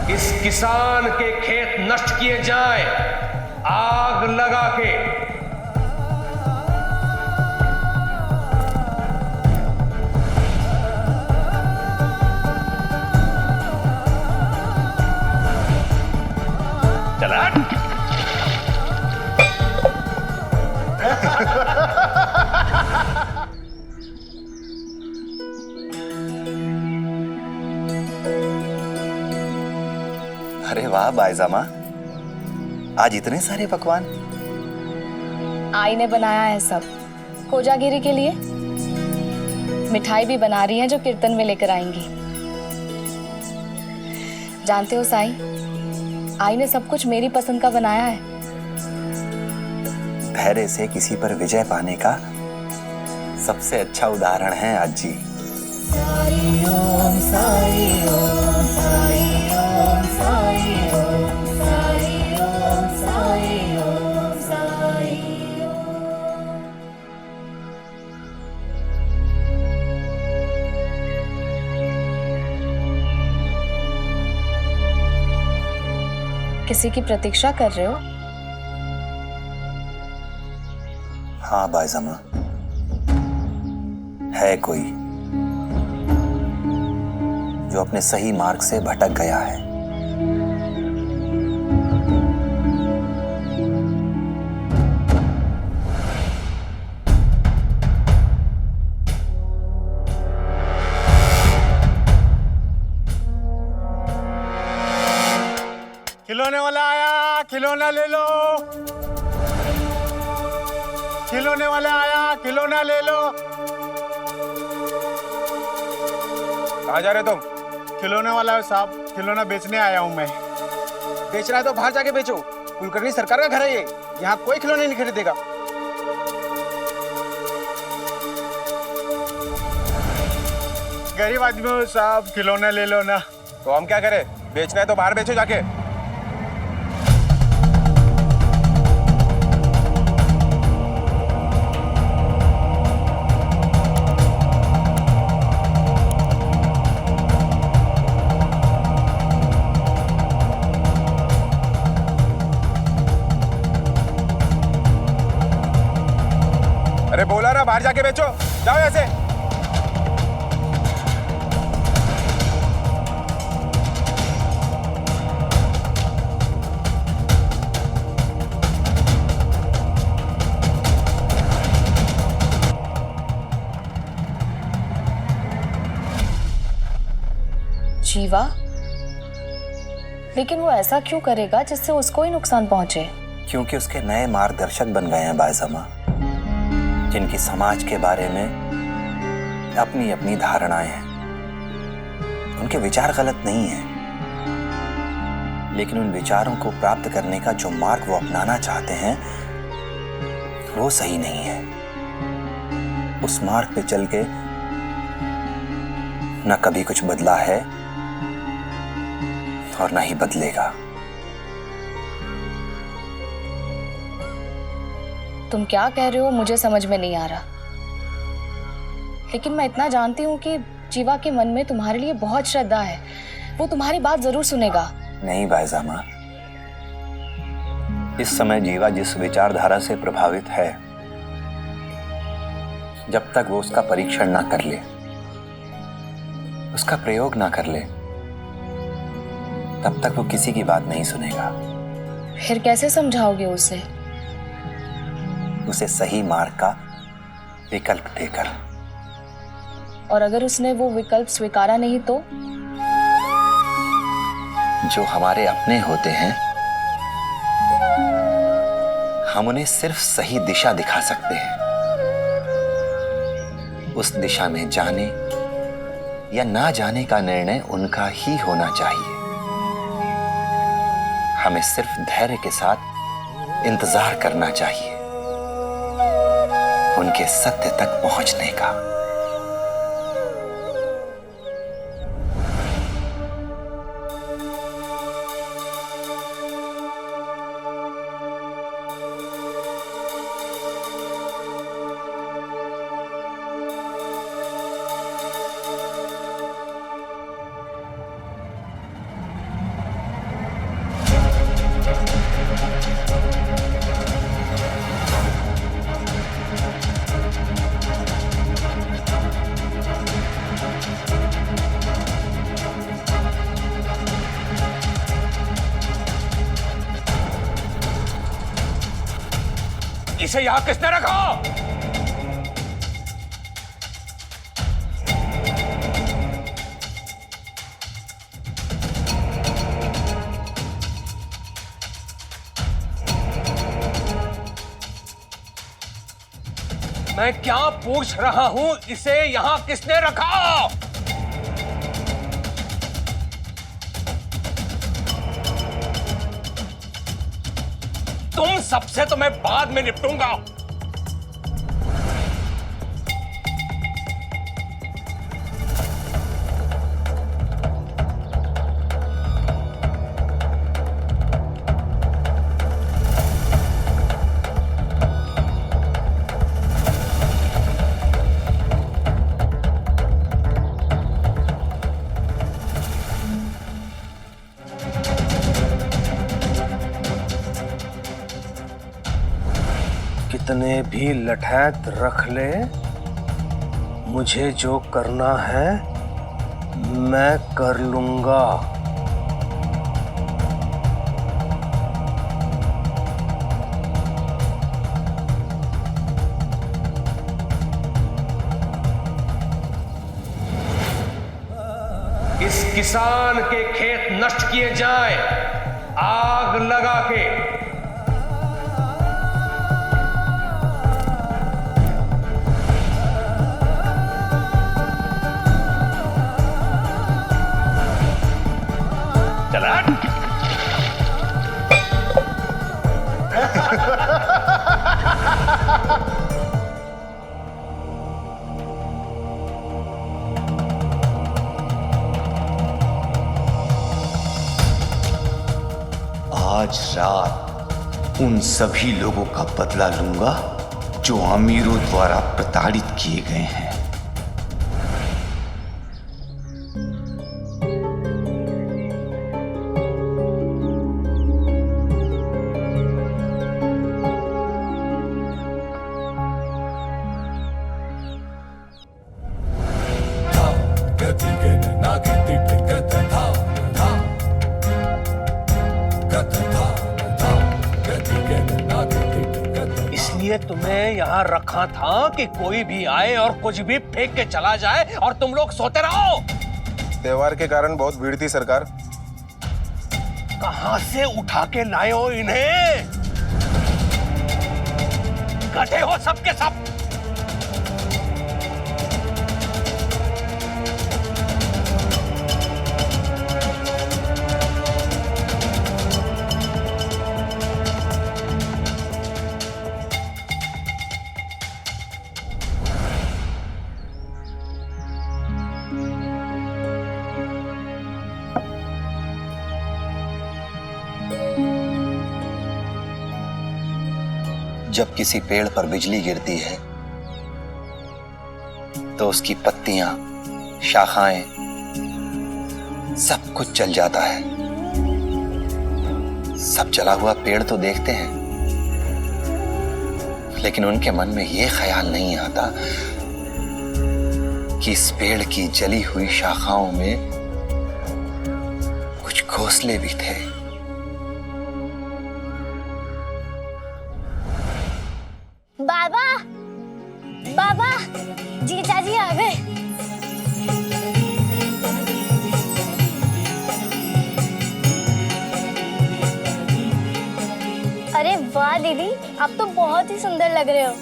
इस किसान के खेत नष्ट किए जाएं, आग लगा के। चला। अरे वाह बायजामा, आज इतने सारे पकवान। आई ने बनाया है सब कोजागिरी के लिए। मिठाई भी बना रही है जो कीर्तन में लेकर आएंगी। जानते हो साईं, आई ने सब कुछ मेरी पसंद का बनाया है। धैर्य से किसी पर विजय पाने का सबसे अच्छा उदाहरण है आज जी। साई ओम साई ओम साई ओम साई ओम साई ओम साई ओम साई ओम। किसी की प्रतीक्षा कर रहे हो? हाँ बायजामा, है कोई जो अपने सही मार्ग से भटक गया है। खिलौने वाला आया, खिलौना ले लो। खिलौने वाला आया, खिलौना ले लो। कहाँ जा रहे तुम? खिलौने वाला है साहब, खिलौना बेचने आया हूँ मैं। बेच रहा है तो बाहर जाके बेचो। कुलकर्णी सरकार का घर है ये, यहाँ कोई खिलौने नहीं खरीदेगा। गरीब आदमी हो साहब, खिलौना ले लो ना। तो हम क्या करें? बेचना है तो बाहर बेचो जाके। अरे बोला ना बाहर जाके बेचो, जाओ ऐसे। जीवा, लेकिन वो ऐसा क्यों करेगा जिससे उसको ही नुकसान पहुंचे? क्योंकि उसके नए मार्गदर्शक बन गए हैं बायजामा, जिनकी समाज के बारे में अपनी अपनी धारणाएं हैं। उनके विचार गलत नहीं हैं, लेकिन उन विचारों को प्राप्त करने का जो मार्ग वो अपनाना चाहते हैं वो सही नहीं है। उस मार्ग पे चल के न कभी कुछ बदला है और न ही बदलेगा। तुम क्या कह रहे हो मुझे समझ में नहीं आ रहा, लेकिन मैं इतना जानती हूँ कि जीवा के मन में तुम्हारे लिए बहुत श्रद्धा है। वो तुम्हारी बात जरूर सुनेगा। नहीं बायजामा, इस समय जीवा जिस विचारधारा से प्रभावित है, जब तक वो उसका परीक्षण ना कर ले, उसका प्रयोग ना कर ले, तब तक वो किसी की बात नहीं सुनेगा। फिर कैसे समझाओगे उसे? उसे सही मार्ग का विकल्प देकर। और अगर उसने वो विकल्प स्वीकारा नहीं तो? जो हमारे अपने होते हैं, हम उन्हें सिर्फ सही दिशा दिखा सकते हैं। उस दिशा में जाने या ना जाने का निर्णय उनका ही होना चाहिए। हमें सिर्फ धैर्य के साथ इंतजार करना चाहिए उनके सत्य तक पहुंचने का। इसे यहां किसने रखा? मैं क्या पूछ रहा हूं, इसे यहां किसने रखा? तुम सबसे तो मैं बाद में निपटूंगा। कितने भी लठैत रख ले, मुझे जो करना है मैं कर लूंगा। इस किसान के खेत नष्ट किए जाएं, आग लगा के। चला। आज रात उन सभी लोगों का बदला लूंगा जो अमीरों द्वारा प्रताड़ित किए गए हैं। इसलिए तुम्हें यहाँ रखा था कि कोई भी आए और कुछ भी फेंक के चला जाए और तुम लोग सोते रहो। त्योहार के कारण बहुत भीड़ थी सरकार। कहां से उठा के लाए हो इन्हें? गधे हो सबके सब। जब किसी पेड़ पर बिजली गिरती है तो उसकी पत्तियां, शाखाएं, सब कुछ जल जाता है। सब जला हुआ पेड़ तो देखते हैं, लेकिन उनके मन में यह ख्याल नहीं आता कि इस पेड़ की जली हुई शाखाओं में कुछ घोंसले भी थे। बाबा, बाबा, जीजा जी आ गए। अरे वाह दीदी, आप तो बहुत ही सुंदर लग रहे हो।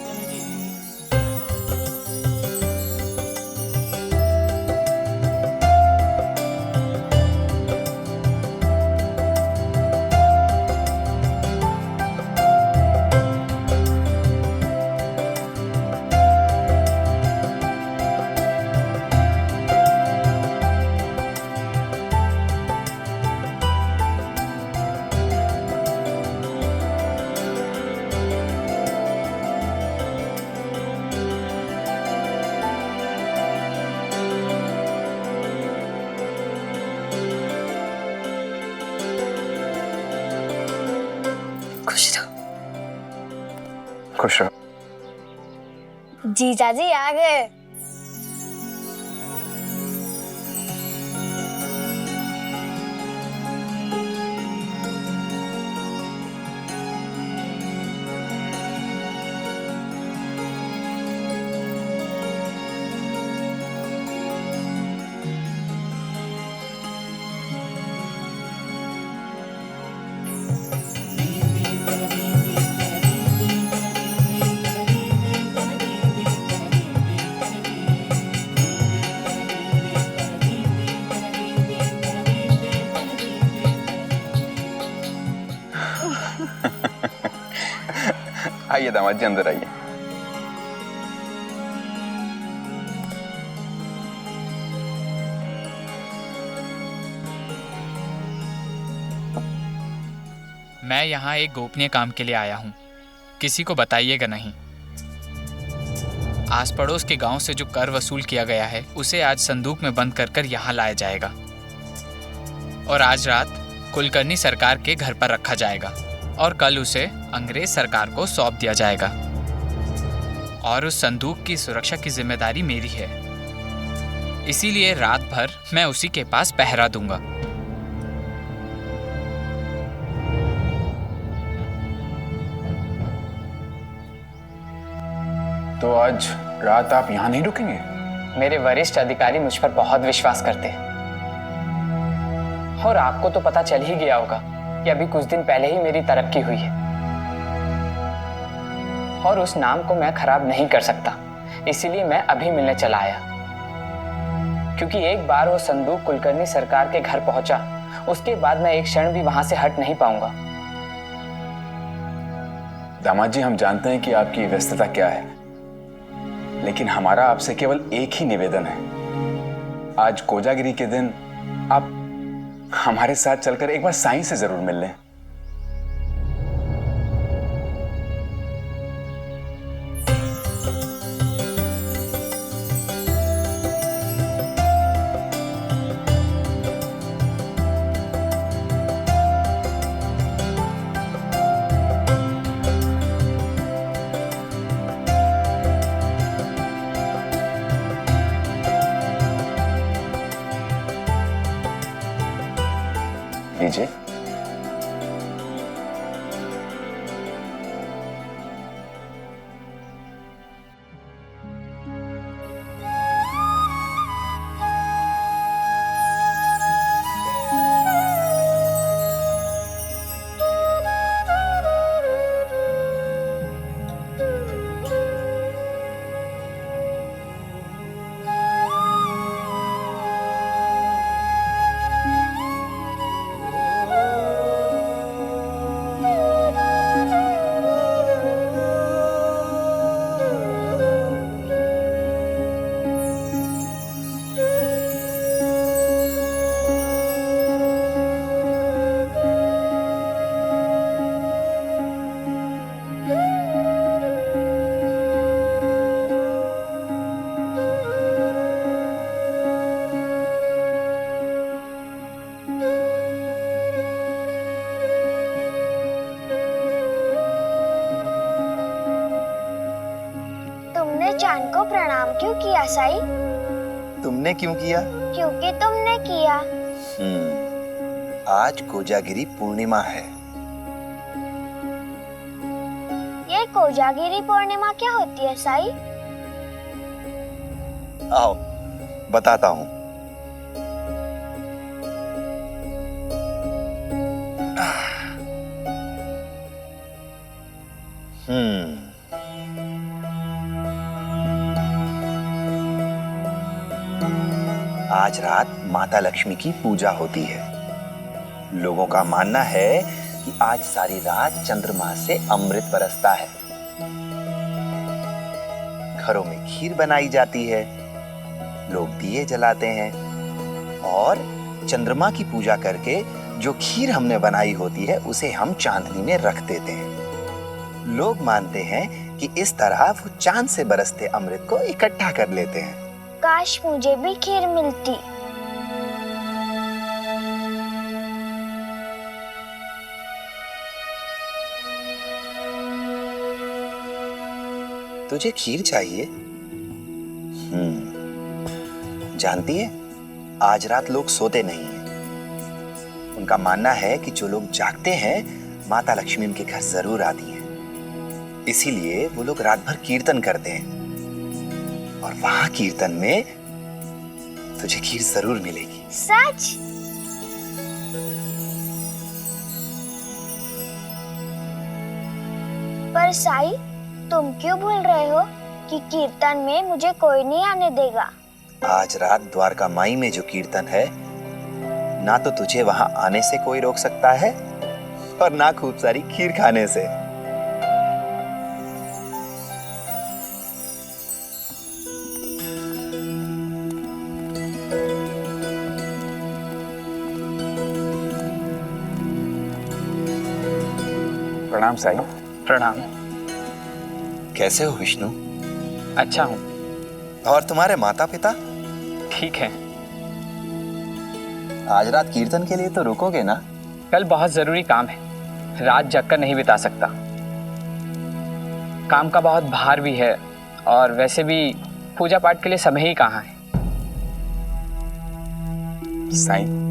खुश रहो, खुश रहो। जीजा जी आ गए। आइए दामाद जी, अंदर आइए। मैं यहाँ एक गोपनीय काम के लिए आया हूँ, किसी को बताइएगा नहीं। आस पड़ोस के गांव से जो कर वसूल किया गया है उसे आज संदूक में बंद कर कर यहाँ लाया जाएगा और आज रात कुलकर्णी सरकार के घर पर रखा जाएगा और कल उसे अंग्रेज सरकार को सौंप दिया जाएगा और उस संदूक की सुरक्षा की जिम्मेदारी मेरी है। इसीलिए रात भर मैं उसी के पास पहरा दूंगा। तो आज रात आप यहाँ नहीं रुकेंगे? मेरे वरिष्ठ अधिकारी मुझ पर बहुत विश्वास करते हैं और आपको तो पता चल ही गया होगा कि अभी कुछ दिन पहले ही मेरी तरक्की हुई है और उस नाम को मैं खराब नहीं कर सकता। इसीलिए मैं अभी मिलने चला आया, क्योंकि एक बार वो संदूक कुलकर्णी सरकार के घर पहुंचा, उसके बाद मैं एक क्षण भी वहां से हट नहीं पाऊंगा। दामाद जी, हम जानते हैं कि आपकी व्यस्तता क्या है, लेकिन हमारा आपसे केवल एक ही निवेदन है। आज कोजागिरी के दिन आप हमारे साथ चलकर एक बार साईं से जरूर मिल लें। लीजिए। चांद को प्रणाम क्यों किया साई? तुमने क्यों किया? क्योंकि तुमने किया। आज कोजागिरी पूर्णिमा है। ये कोजागिरी पूर्णिमा क्या होती है साई? आओ बताता हूँ। आज रात माता लक्ष्मी की पूजा होती है। लोगों का मानना है कि आज सारी रात चंद्रमा से अमृत बरसता है। घरों में खीर बनाई जाती है, लोग दिए जलाते हैं और चंद्रमा की पूजा करके जो खीर हमने बनाई होती है उसे हम चांदनी में रख देते हैं। लोग मानते हैं कि इस तरह वो चांद से बरसते अमृत को इकट्ठा कर लेते हैं। काश मुझे भी खीर मिलती। तुझे खीर चाहिए? जानती है, आज रात लोग सोते नहीं हैं। उनका मानना है कि जो लोग जागते हैं माता लक्ष्मी उनके घर जरूर आती हैं। इसीलिए वो लोग रात भर कीर्तन करते हैं और वहां कीर्तन में तुझे खीर जरूर मिलेगी। सच? पर साई, तुम क्यों भूल रहे हो कि कीर्तन में मुझे कोई नहीं आने देगा? आज रात द्वारका माई में जो कीर्तन है, ना तो तुझे वहां आने से कोई रोक सकता है और ना खूब सारी खीर खाने से। प्रणाम साईं। प्रणाम। कैसे हो विष्णु? अच्छा हूँ। और तुम्हारे माता पिता? ठीक है। आज रात कीर्तन के लिए तो रुकोगे ना? कल बहुत जरूरी काम है, रात जगकर नहीं बिता सकता। काम का बहुत भार भी है और वैसे भी पूजा पाठ के लिए समय ही कहाँ है। साईं,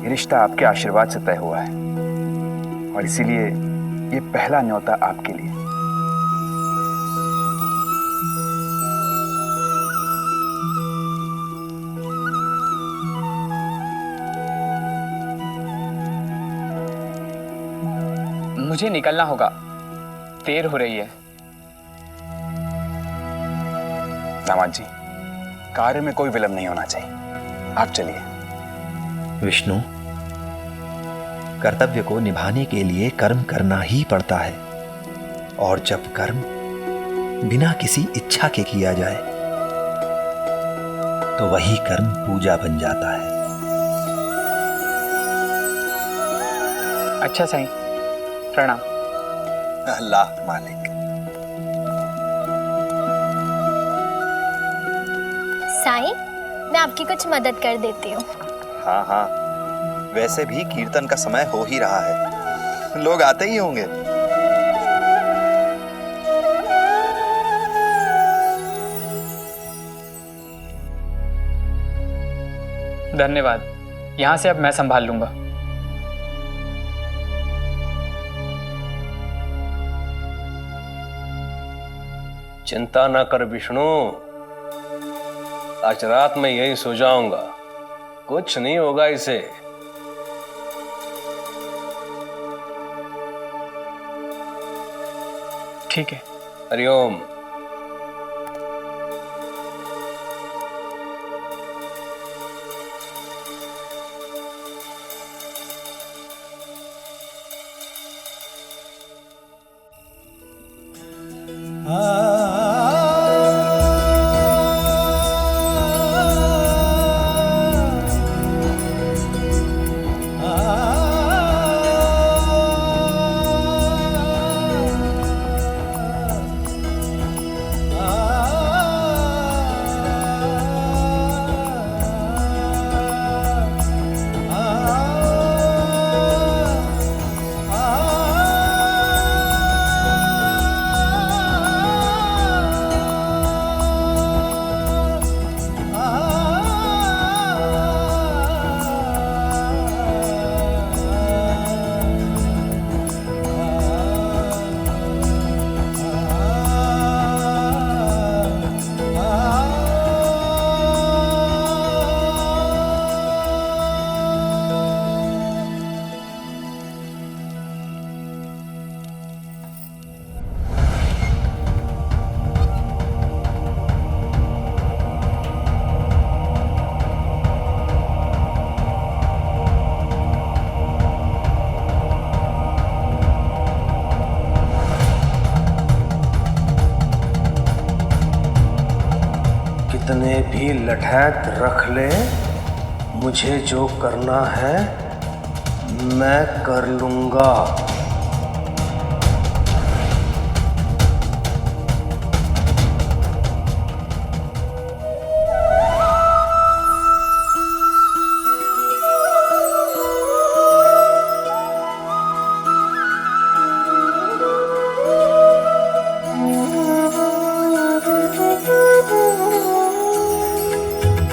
ये रिश्ता आपके आशीर्वाद से तय हुआ है और इसीलिए ये पहला न्योता आपके लिए। मुझे निकलना होगा, देर हो रही है। दामाद जी, कार्य में कोई विलंब नहीं होना चाहिए, आप चलिए। विष्णु, कर्तव्य को निभाने के लिए कर्म करना ही पड़ता है, और जब कर्म बिना किसी इच्छा के किया जाए तो वही कर्म पूजा बन जाता है। अच्छा साईं, प्रणाम। अल्लाह मालिक। साईं, मैं आपकी कुछ मदद कर देती हूँ। हाँ हाँ, वैसे भी कीर्तन का समय हो ही रहा है, लोग आते ही होंगे। धन्यवाद, यहाँ से अब मैं संभाल लूंगा। चिंता ना कर विष्णु, आज रात में यही सो जाऊंगा, कुछ नहीं होगा इसे। ठीक है। हरिओम। कितने भी लठैत रख ले, मुझे जो करना है मैं कर लूंगा।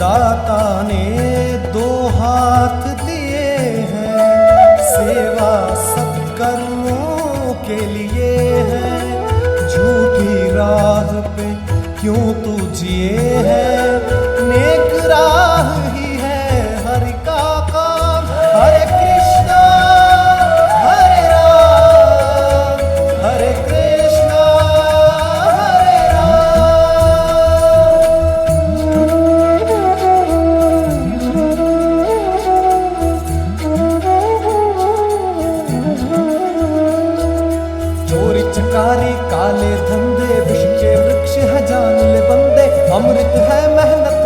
दाता ने दो हाथ दिए हैं, सेवा सत्कर्मों के लिए है। झूठी राह पे क्यों तू जिए है, नेक राह ही है हरि का काम। हरे कृष्णा हरे राम, हरे कृष्णा हरे चोरी चकारी काले धंधे, विष के वृक्ष है जान ले बंदे। अमृत है मेहनत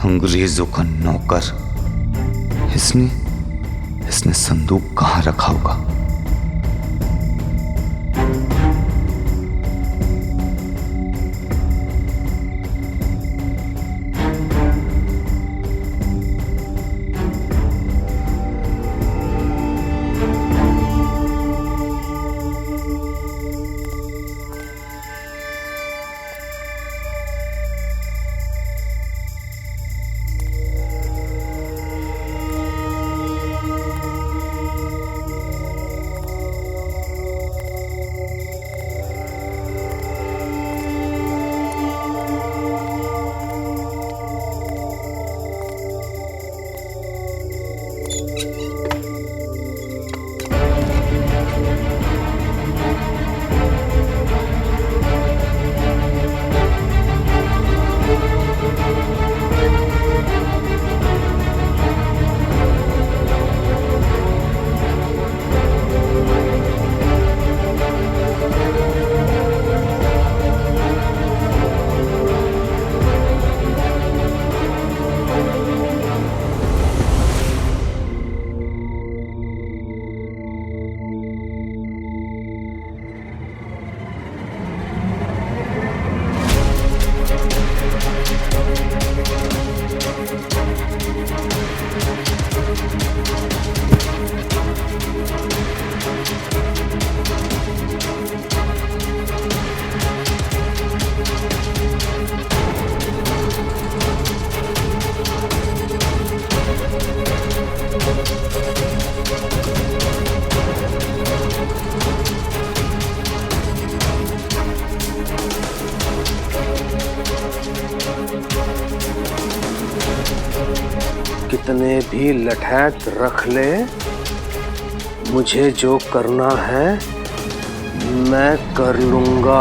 अंग्रेजों का नौकर। इसने संदूक कहां रखा होगा? कितने भी लठैत रख ले, मुझे जो करना है मैं कर लूंगा।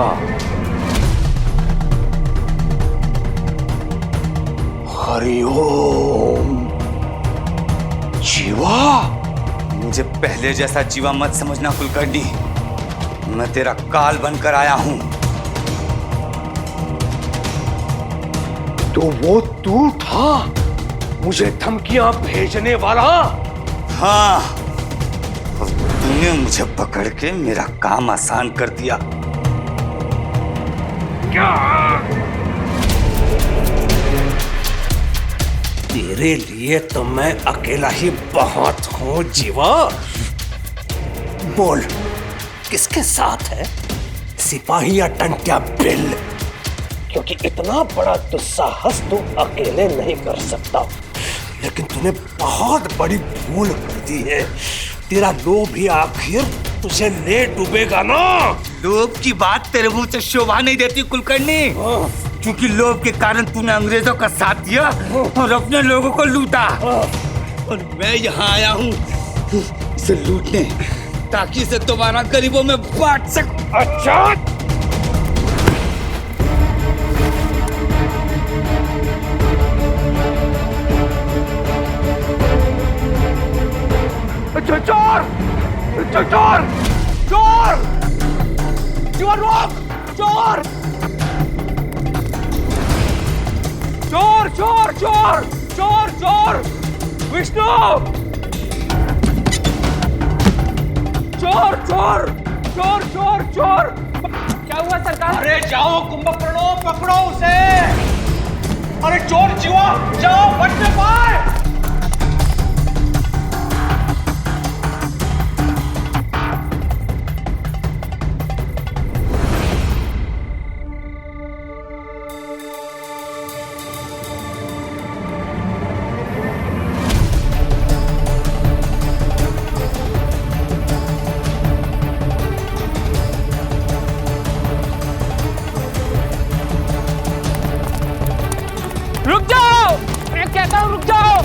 हरिओम। जीवा? मुझे पहले जैसा जीवा मत समझना कुलकर्णी। मैं तेरा काल बनकर आया हूं। तो वो तू था मुझे धमकियां भेजने वाला? हाँ, और तूने मुझे पकड़ के मेरा काम आसान कर दिया। क्या? तेरे लिए तो मैं अकेला ही बहुत हूं जीवा। बोल, किसके साथ है? सिपाही या टंट्या बिल? क्योंकि इतना बड़ा दुस्साहस तू अकेले नहीं कर सकता। लेकिन तूने बहुत बड़ी भूल कर दी है। तेरा लोभ ही आखिर तुझे ले डूबेगा ना। लोभ की बात तेरे मुंह से शोभा नहीं देती कुलकर्णी, क्योंकि लोभ के कारण तूने अंग्रेजों का साथ दिया और अपने लोगों को लूटा। और मैं यहाँ आया हूँ इसे लूटने, ताकि इसे दोबारा गरीबों में बांट सकूं। अच्छा, चोर! चोर! चोर! चोर रोक! चोर! चोर! चोर! चोर! चोर! चोर! विष्णु! चोर! चोर! चोर! चोर! चोर! क्या हुआ सरकार? अरे जाओ कुंभकर्णों, पकड़ो उसे! अरे चोर जीवा, जाओ बचने पाए! रुक जाओ! मैं कहता हूँ रुक जाओ!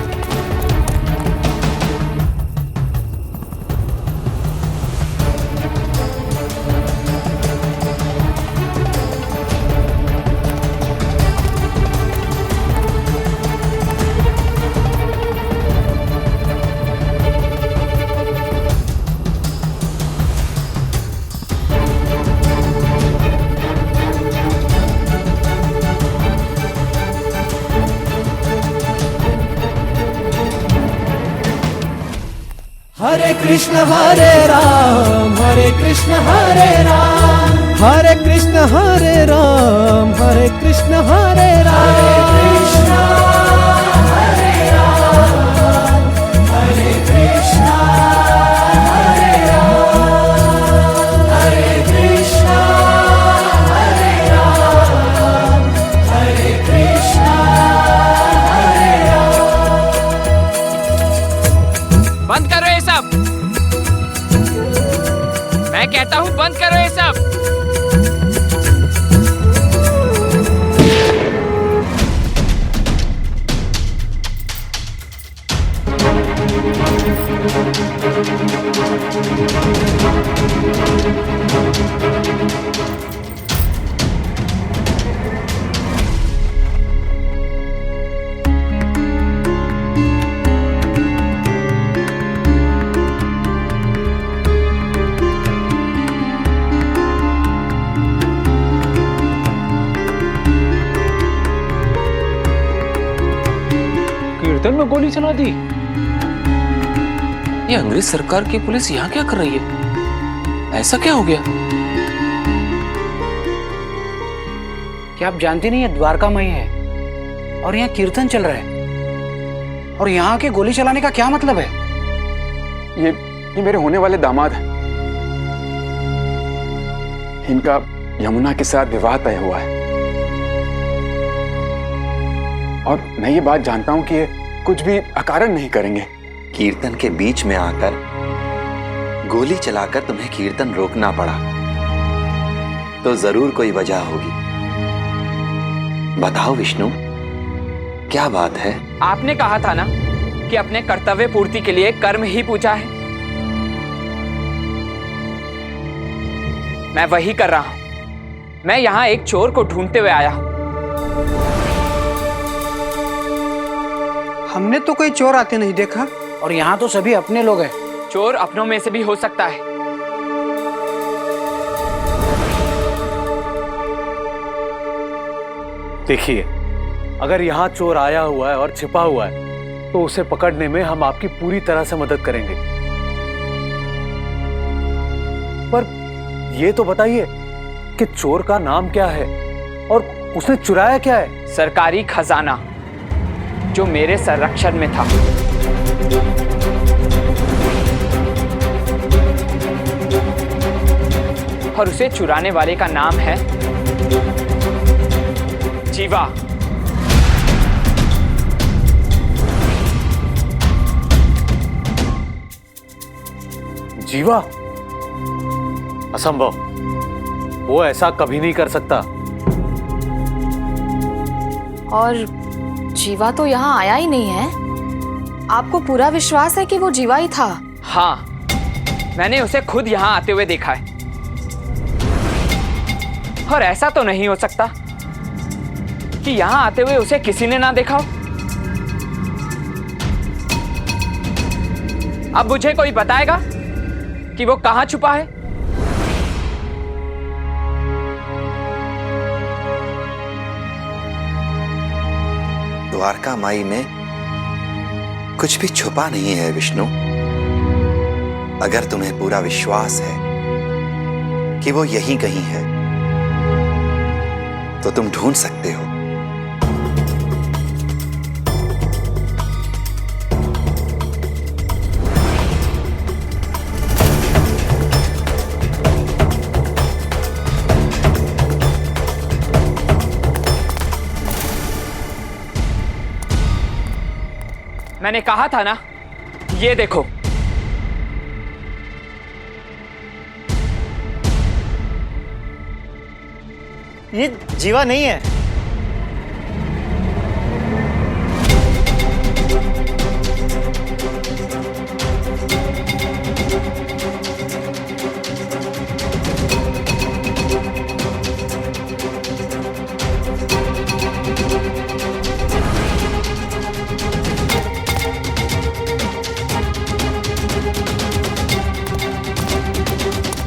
हरे कृष्ण हरे राम हरे कृष्ण हरे राम हरे कृष्ण हरे राम हरे कृष्ण हरे राम हरे कृष्ण हरे राम हरे कृष्ण हरे राम हरे कृष्ण हरे राम हरे कृष्ण हरे राम। बंद करो ये सब। मैं कहता हूँ बंद करो ये सब। कीर्तन में गोली चला दी। ये अंग्रेज सरकार की पुलिस यहाँ क्या कर रही है? ऐसा क्या हो गया? क्या आप जानती नहीं, ये द्वारका माई है और यहाँ कीर्तन चल रहा है, और यहाँ के गोली चलाने का क्या मतलब है? ये मेरे होने वाले दामाद हैं। इनका यमुना के साथ विवाह तय हुआ है, और मैं ये बात जानता हूं कि ये कुछ भी अकारण नहीं करेंगे। कीर्तन के बीच में आकर गोली चलाकर तुम्हें कीर्तन रोकना पड़ा तो जरूर कोई वजह होगी। बताओ विष्णु, क्या बात है? आपने कहा था ना कि अपने कर्तव्य पूर्ति के लिए कर्म ही पूछा है। मैं वही कर रहा हूं। मैं यहां एक चोर को ढूंढते हुए आया हूं। हमने तो कोई चोर आते नहीं देखा, और यहाँ तो सभी अपने लोग हैं। चोर अपनों में से भी हो सकता है। देखिए, अगर यहाँ चोर आया हुआ है और छिपा हुआ है तो उसे पकड़ने में हम आपकी पूरी तरह से मदद करेंगे। पर ये तो बताइए कि चोर का नाम क्या है और उसने चुराया क्या है? सरकारी खजाना जो मेरे संरक्षण में था। और उसे चुराने वाले का नाम है जीवा। जीवा? असंभव, वो ऐसा कभी नहीं कर सकता। और जीवा तो यहाँ आया ही नहीं है। आपको पूरा विश्वास है कि वो जीवा ही था? हाँ, मैंने उसे खुद यहाँ आते हुए देखा है। और ऐसा तो नहीं हो सकता कि यहाँ आते हुए उसे किसी ने ना देखा हो। अब मुझे कोई बताएगा कि वो कहाँ छुपा है? द्वारका माई में कुछ भी छुपा नहीं है विष्णु। अगर तुम्हें पूरा विश्वास है कि वो यहीं कहीं है तो तुम ढूंढ सकते हो। मैंने कहा था ना, ये देखो। ये जीवा नहीं है।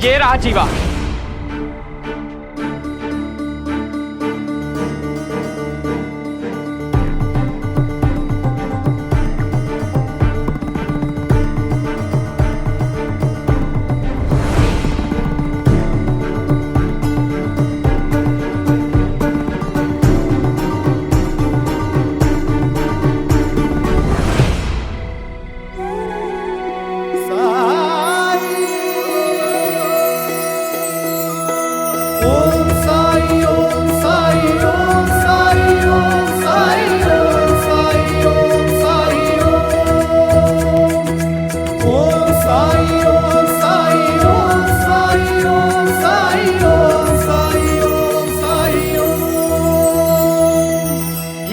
ये रहा जीवा।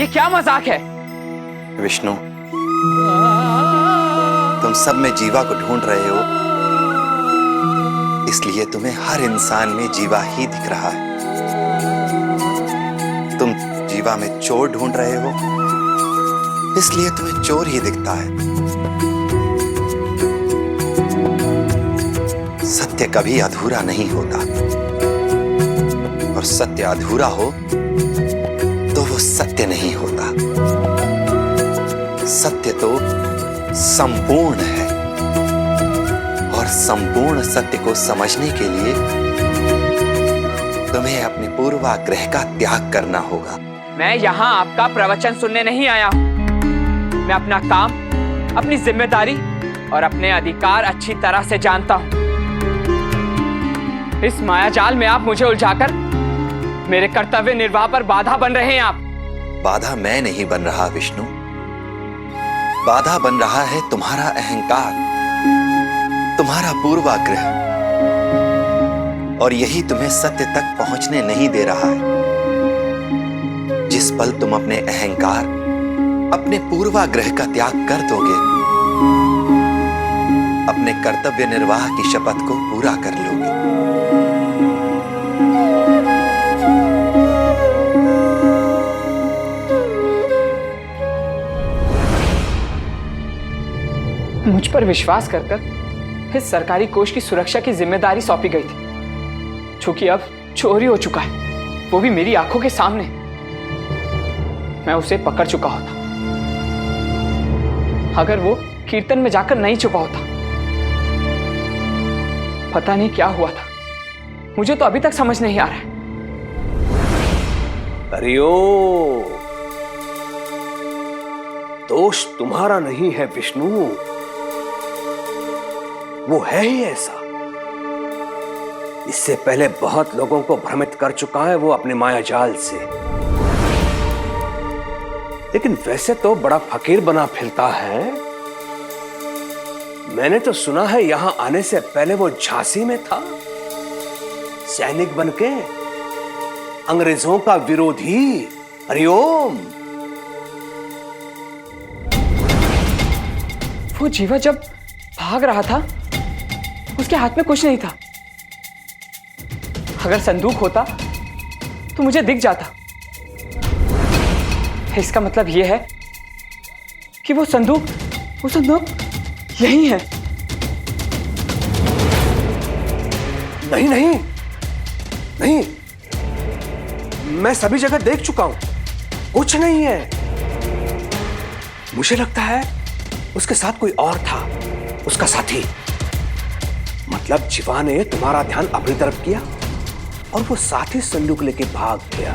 ये क्या मजाक है? विष्णु, तुम सब में जीवा को ढूंढ रहे हो, इसलिए तुम्हें हर इंसान में जीवा ही दिख रहा है। तुम जीवा में चोर ढूंढ रहे हो, इसलिए तुम्हें चोर ही दिखता है। सत्य कभी अधूरा नहीं होता, और सत्य अधूरा हो तो वो सत्य नहीं होता। सत्य तो संपूर्ण है, और संपूर्ण सत्य को समझने के लिए तुम्हें अपने पूर्वाग्रह का त्याग करना होगा। मैं यहाँ आपका प्रवचन सुनने नहीं आया हूँ। मैं अपना काम, अपनी जिम्मेदारी और अपने अधिकार अच्छी तरह से जानता हूँ। इस मायाजाल में आप मुझे उलझाकर मेरे कर्तव्य निर्वाह पर बाधा बन रहे हैं। आप बाधा मैं नहीं बन रहा विष्णु, बाधा बन रहा है तुम्हारा अहंकार, तुम्हारा पूर्वाग्रह, और यही तुम्हें सत्य तक पहुंचने नहीं दे रहा है। जिस पल तुम अपने अहंकार, अपने पूर्वाग्रह का त्याग कर दोगे, अपने कर्तव्य निर्वाह की शपथ को पूरा कर लोगे। मुझ पर विश्वास कर इस सरकारी कोष की सुरक्षा की जिम्मेदारी सौंपी गई थी, जो कि अब चोरी हो चुका है, वो भी मेरी आंखों के सामने। मैं उसे पकड़ चुका होता, अगर वो कीर्तन में जाकर नहीं छुपा होता। पता नहीं क्या हुआ था, मुझे तो अभी तक समझ नहीं आ रहा है। हरिओम, दोष तुम्हारा नहीं है विष्णु, वो है ही ऐसा। इससे पहले बहुत लोगों को भ्रमित कर चुका है वो अपने मायाजाल से। लेकिन वैसे तो बड़ा फकीर बना फिरता है। मैंने तो सुना है यहां आने से पहले वो झांसी में था, सैनिक बनके, अंग्रेजों का विरोधी। हरिओम। वो जीवा जब भाग रहा था, उसके हाथ में कुछ नहीं था। अगर संदूक होता तो मुझे दिख जाता। इसका मतलब यह है कि वो संदूक यही है। नहीं नहीं नहीं, मैं सभी जगह देख चुका हूं, कुछ नहीं है। मुझे लगता है उसके साथ कोई और था, उसका साथी। मतलब जीवा ने तुम्हारा ध्यान अपनी तरफ किया और वो साथी संदूक लेके भाग गया।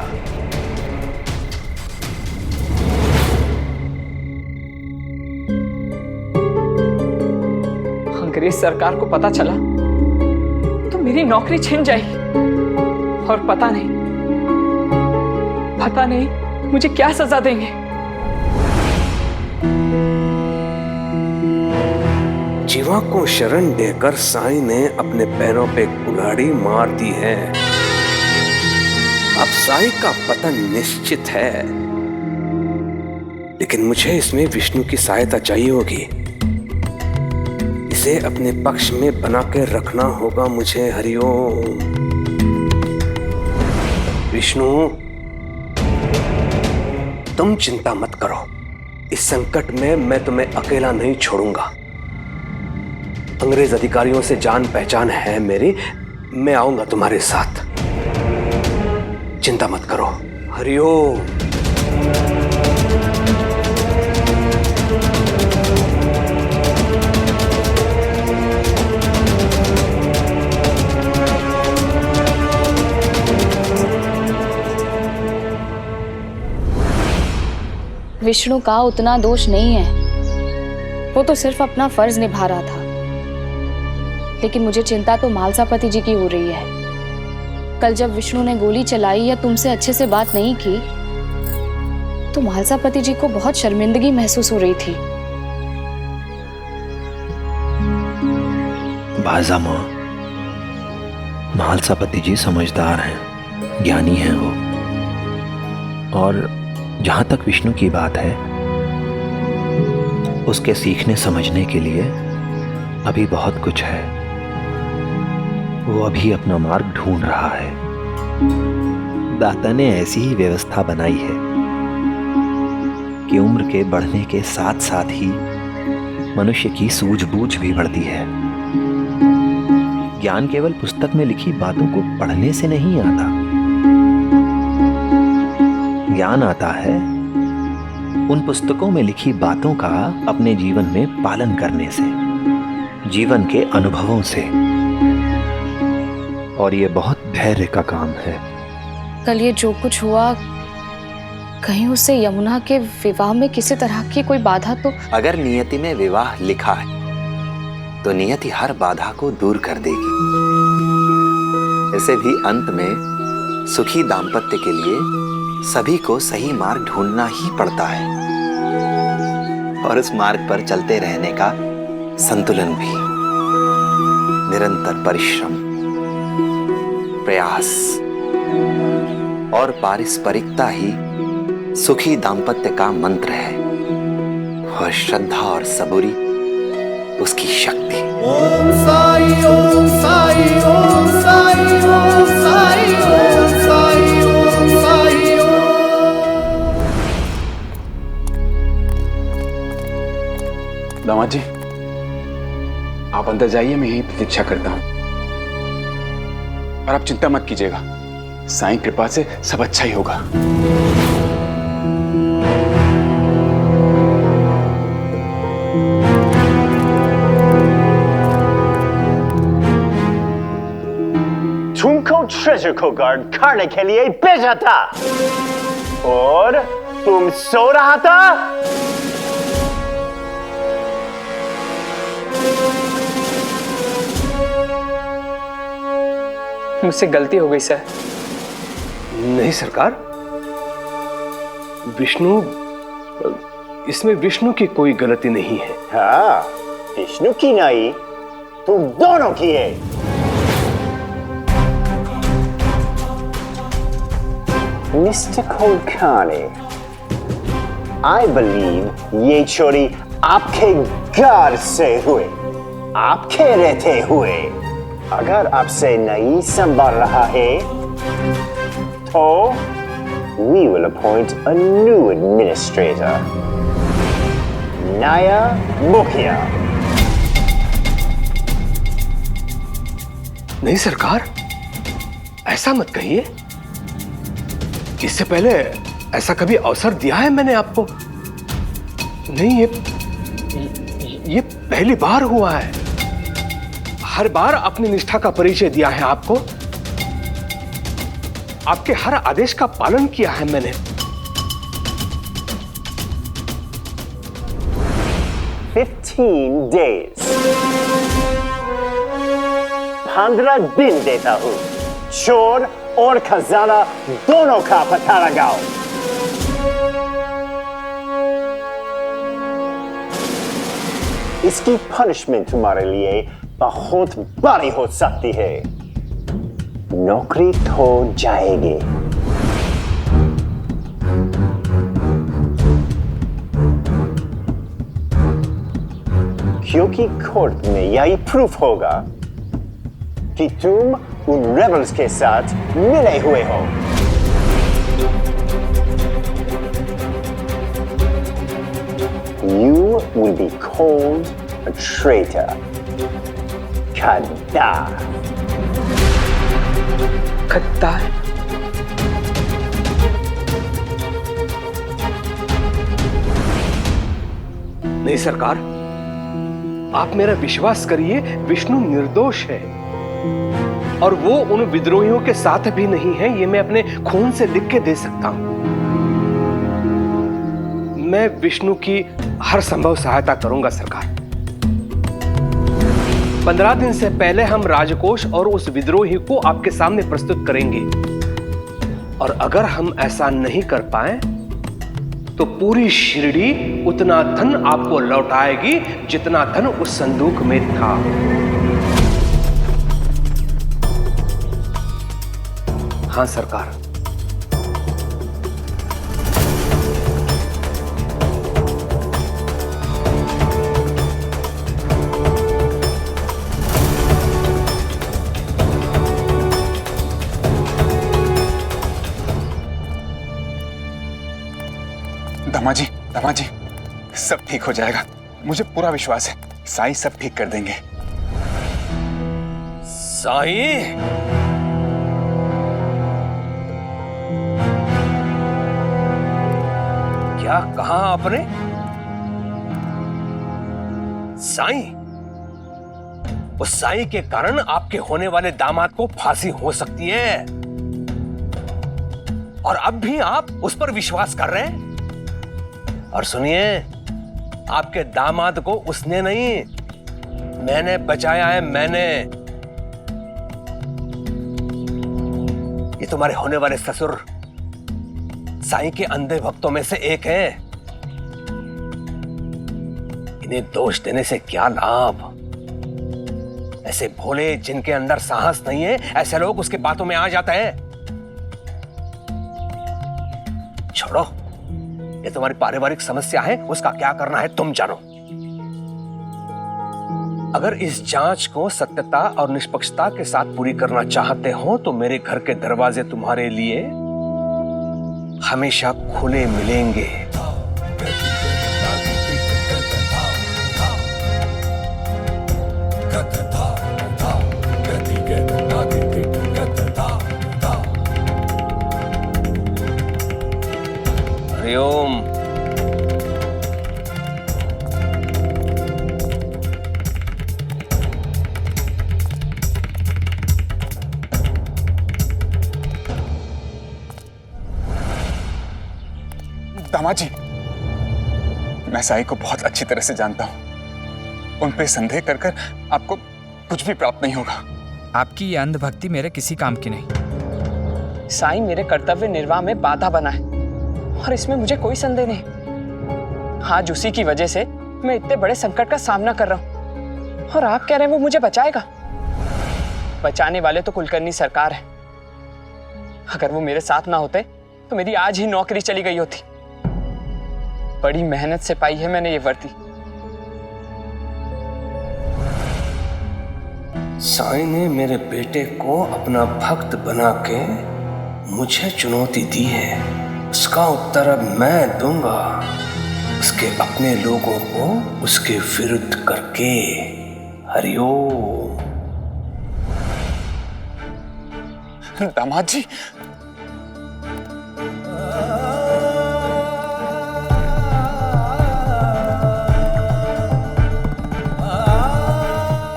अंग्रेज सरकार को पता चला तो मेरी नौकरी छिन जाएगी, और पता नहीं मुझे क्या सजा देंगे। जीवा को शरण देकर साईं ने अपने पैरों पे कुल्हाड़ी मार दी है। अब साईं का पतन निश्चित है, लेकिन मुझे इसमें विष्णु की सहायता चाहिए होगी। इसे अपने पक्ष में बना के रखना होगा मुझे। हरिओम। विष्णु, तुम चिंता मत करो, इस संकट में मैं तुम्हें अकेला नहीं छोड़ूंगा। अंग्रेज अधिकारियों से जान पहचान है मेरी, मैं आऊंगा तुम्हारे साथ, चिंता मत करो। हरिओम। विष्णु का उतना दोष नहीं है, वो तो सिर्फ अपना फर्ज निभा रहा था। लेकिन मुझे चिंता तो मालसापति जी की हो रही है। कल जब विष्णु ने गोली चलाई या तुमसे अच्छे से बात नहीं की, तो मालसापति जी को बहुत शर्मिंदगी महसूस हो रही थी। बाजा माँ, मालसापति जी समझदार हैं, ज्ञानी हैं वो, और जहां तक विष्णु की बात है, उसके सीखने समझने के लिए अभी बहुत कुछ है। वो अभी अपना मार्ग ढूंढ रहा है। दाता ने ऐसी ही व्यवस्था बनाई है कि उम्र के बढ़ने के साथ साथ ही मनुष्य की सूझबूझ भी बढ़ती है। ज्ञान केवल पुस्तक में लिखी बातों को पढ़ने से नहीं आता। ज्ञान आता है उन पुस्तकों में लिखी बातों का अपने जीवन में पालन करने से, जीवन के अनुभवों से। और ये बहुत धैर्य का काम है। कल ये जो कुछ हुआ, कहीं उससे यमुना के विवाह में किसी तरह की कोई बाधा तो? अगर नियति में विवाह लिखा है तो नियति हर बाधा को दूर कर देगी। इसे भी अंत में सुखी दाम्पत्य के लिए सभी को सही मार्ग ढूंढना ही पड़ता है, और उस मार्ग पर चलते रहने का संतुलन भी। निरंतर परिश्रम, प्रयास और पारस्परिकता ही सुखी दाम्पत्य का मंत्र है, और श्रद्धा और सबूरी उसकी शक्ति। ओम साई ओम साई ओम साई ओम साई ओम साई ओम साई ओम। दामाद जी, आप अंदर जाइए, मैं यही प्रतीक्षा करता हूं। और आप चिंता मत कीजिएगा, साईं कृपा से सब अच्छा ही होगा। तुमको ट्रेजर को गार्ड करने के लिए भेजा था और तुम सो रहा था। मुझसे गलती हो गई सर। नहीं सरकार, विष्णु, इसमें विष्णु की कोई गलती नहीं है। हाँ, विष्णु की नहीं, तुम दोनों की है। मिस्टर कोलकानी, I believe ये चोरी आपके घर से हुए, आपके रहते हुए। अगर आपसे नहीं संभाल रहा है तो we will appoint a new administrator, नया मुखिया। नहीं सरकार, ऐसा मत कहिए। इससे पहले ऐसा कभी अवसर दिया है मैंने आपको? नहीं, ये पहली बार हुआ है। हर बार अपनी निष्ठा का परिचय दिया है आपको। आपके हर आदेश का पालन किया है मैंने। 15 days, 15 दिन देता हूं। चोर और खजाना दोनों का पता लगाओ। इसकी पनिशमेंट तुम्हारे लिए बहुत बड़ी हो सकती है। नौकरी खो जाएगी। क्योंकि कोर्ट में यही प्रूफ होगा कि तुम उन रेबल्स के साथ मिले हुए हो। You will be called a traitor. गद्दार। गद्दार? नहीं सरकार, आप मेरा विश्वास करिए, विष्णु निर्दोष है। और वो उन विद्रोहियों के साथ भी नहीं है, ये मैं अपने खून से लिख के दे सकता हूं। मैं विष्णु की हर संभव सहायता करूंगा सरकार। 15 दिन से पहले हम राजकोष और उस विद्रोही को आपके सामने प्रस्तुत करेंगे, और अगर हम ऐसा नहीं कर पाए तो पूरी शिरडी उतना धन आपको लौटाएगी जितना धन उस संदूक में था। हाँ सरकार। दामाजी, दामाजी, सब ठीक हो जाएगा, मुझे पूरा विश्वास है। साईं सब ठीक कर देंगे। साईं, क्या कहा आपने? साईं, उस साईं के कारण आपके होने वाले दामाद को फांसी हो सकती है, और अब भी आप उस पर विश्वास कर रहे हैं? और सुनिए, आपके दामाद को उसने नहीं, मैंने बचाया है, मैंने। ये तुम्हारे होने वाले ससुर साईं के अंधे भक्तों में से एक है। इन्हें दोष देने से क्या लाभ? ऐसे भोले जिनके अंदर साहस नहीं है, ऐसे लोग उसके बातों में आ जाते हैं। छोड़ो, ये तुम्हारी पारिवारिक समस्या है, उसका क्या करना है तुम जानो। अगर इस जांच को सत्यता और निष्पक्षता के साथ पूरी करना चाहते हो तो मेरे घर के दरवाजे तुम्हारे लिए हमेशा खुले मिलेंगे। हरिओम। दामाजी, मैं साईं को बहुत अच्छी तरह से जानता हूं। उन पे संदेह कर कर आपको कुछ भी प्राप्त नहीं होगा। आपकी ये अंधभक्ति मेरे किसी काम की नहीं। साईं मेरे कर्तव्य निर्वाह में बाधा बना है और इसमें मुझे कोई संदेह नहीं। आज उसी की वजह से मैं इतने बड़े संकट का सामना कर रहा हूं और आप कह रहे हैं वो मुझे बचाएगा। बचाने वाले तो कुलकर्णी सरकार है। अगर वो मेरे साथ ना होते तो मेरी आज ही नौकरी चली गई होती। बड़ी मेहनत से पाई है मैंने ये वर्दी। साईं ने मेरे बेटे को अपना भक्त बना के मुझे चुनौती दी है, उसका उत्तर अब मैं दूंगा, उसके अपने लोगों को उसके विरुद्ध करके। हरिओम। दामाद जी,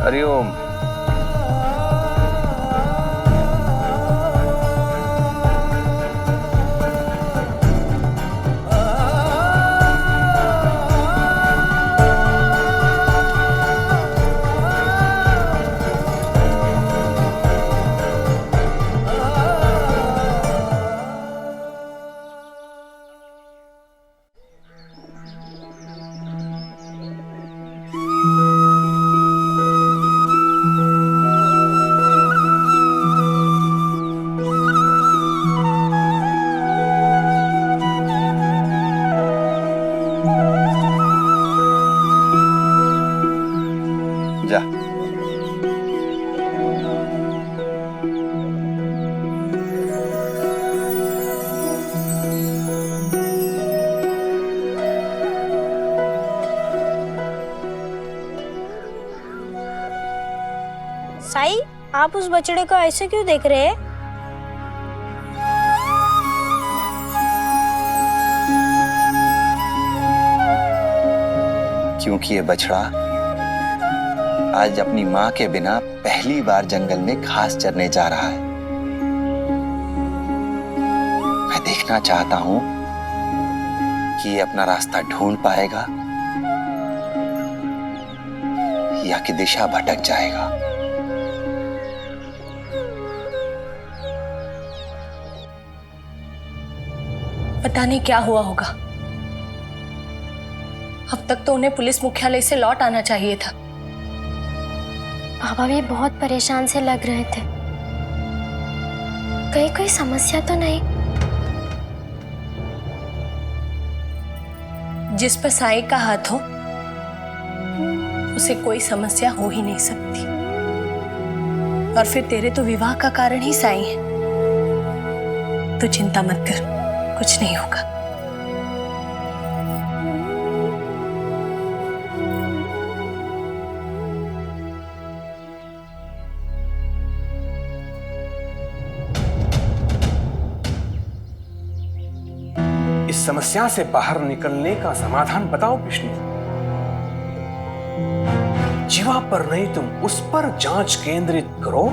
हरिओम। जा। साईं, आप उस बछड़े को ऐसे क्यों देख रहे हैं? क्योंकि ये बछड़ा आज अपनी माँ के बिना पहली बार जंगल में घास चरने जा रहा है। मैं देखना चाहता हूं कि ये अपना रास्ता ढूंढ पाएगा या कि दिशा भटक जाएगा। पता नहीं क्या हुआ होगा। अब तक तो उन्हें पुलिस मुख्यालय से लौट आना चाहिए था। बाबा भी बहुत परेशान से लग रहे थे। कहीं कोई समस्या तो नहीं? जिस पर साईं का हाथ हो उसे कोई समस्या हो ही नहीं सकती। और फिर तेरे तो विवाह का कारण ही साईं है। तो चिंता मत कर, कुछ नहीं होगा। इस समस्या से बाहर निकलने का समाधान बताओ विष्णु। जीवा पर नहीं, तुम उस पर जांच केंद्रित करो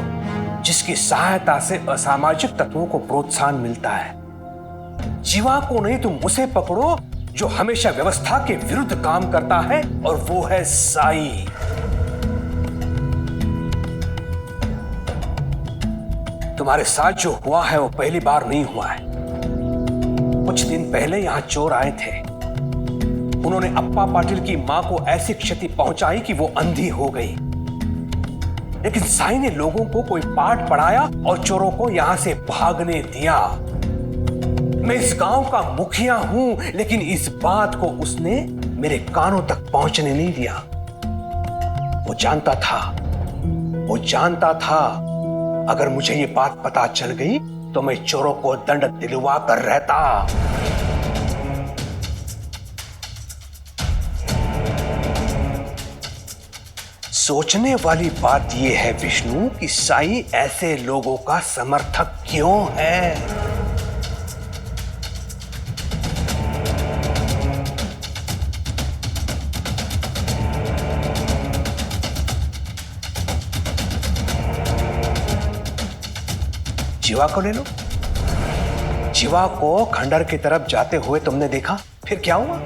जिसकी सहायता से असामाजिक तत्वों को प्रोत्साहन मिलता है। जीवा को नहीं, तुम उसे पकड़ो जो हमेशा व्यवस्था के विरुद्ध काम करता है, और वो है साई। तुम्हारे साथ जो हुआ है वो पहली बार नहीं हुआ है। कुछ दिन पहले यहां चोर आए थे। उन्होंने अप्पा पाटिल की मां को ऐसी क्षति पहुंचाई कि वो अंधी हो गई। लेकिन साई ने लोगों को कोई पाठ पढ़ाया और चोरों को यहां से भागने दिया। मैं इस गांव का मुखिया हूं, लेकिन इस बात को उसने मेरे कानों तक पहुंचने नहीं दिया। वो जानता था अगर मुझे ये बात पता चल गई तो मैं चोरों को दंड दिलवा कर रहता। सोचने वाली बात यह है विष्णु कि साई ऐसे लोगों का समर्थक क्यों है। जीवा को ले लो। जीवा को खंडर की तरफ जाते हुए तुमने देखा, फिर क्या हुआ?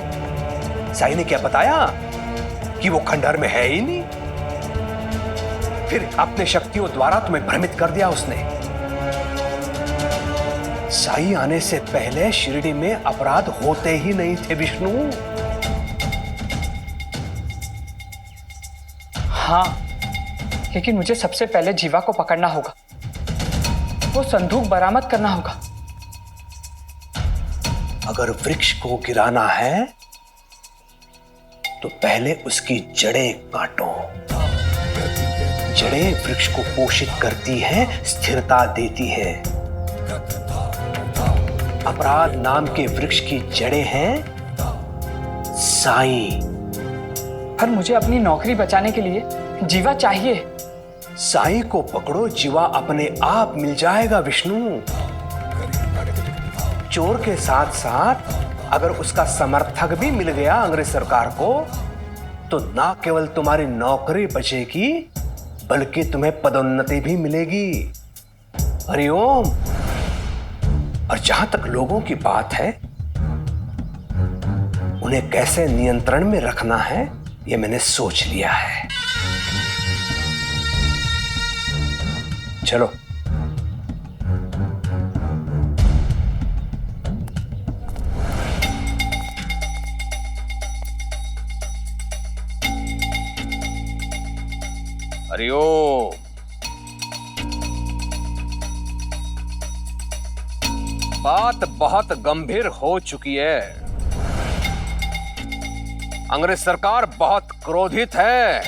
साई ने क्या बताया कि वो खंडर में है ही नहीं। फिर अपने शक्तियों द्वारा तुम्हें भ्रमित कर दिया उसने। साई आने से पहले शिरडी में अपराध होते ही नहीं थे विष्णु। हाँ, लेकिन मुझे सबसे पहले जीवा को पकड़ना होगा, वो संदूक बरामद करना होगा। अगर वृक्ष को गिराना है तो पहले उसकी जड़ें काटो। जड़ें वृक्ष को पोषित करती है, स्थिरता देती है। अपराध नाम के वृक्ष की जड़ें हैं साई। पर मुझे अपनी नौकरी बचाने के लिए जीवा चाहिए। साई को पकड़ो, जीवा अपने आप मिल जाएगा विष्णु। चोर के साथ साथ अगर उसका समर्थक भी मिल गया अंग्रेज सरकार को, तो ना केवल तुम्हारी नौकरी बचेगी बल्कि तुम्हें पदोन्नति भी मिलेगी। हरिओम। और जहां तक लोगों की बात है, उन्हें कैसे नियंत्रण में रखना है यह मैंने सोच लिया है। चलो। हरिओम। बात बहुत गंभीर हो चुकी है। अंग्रेज सरकार बहुत क्रोधित है।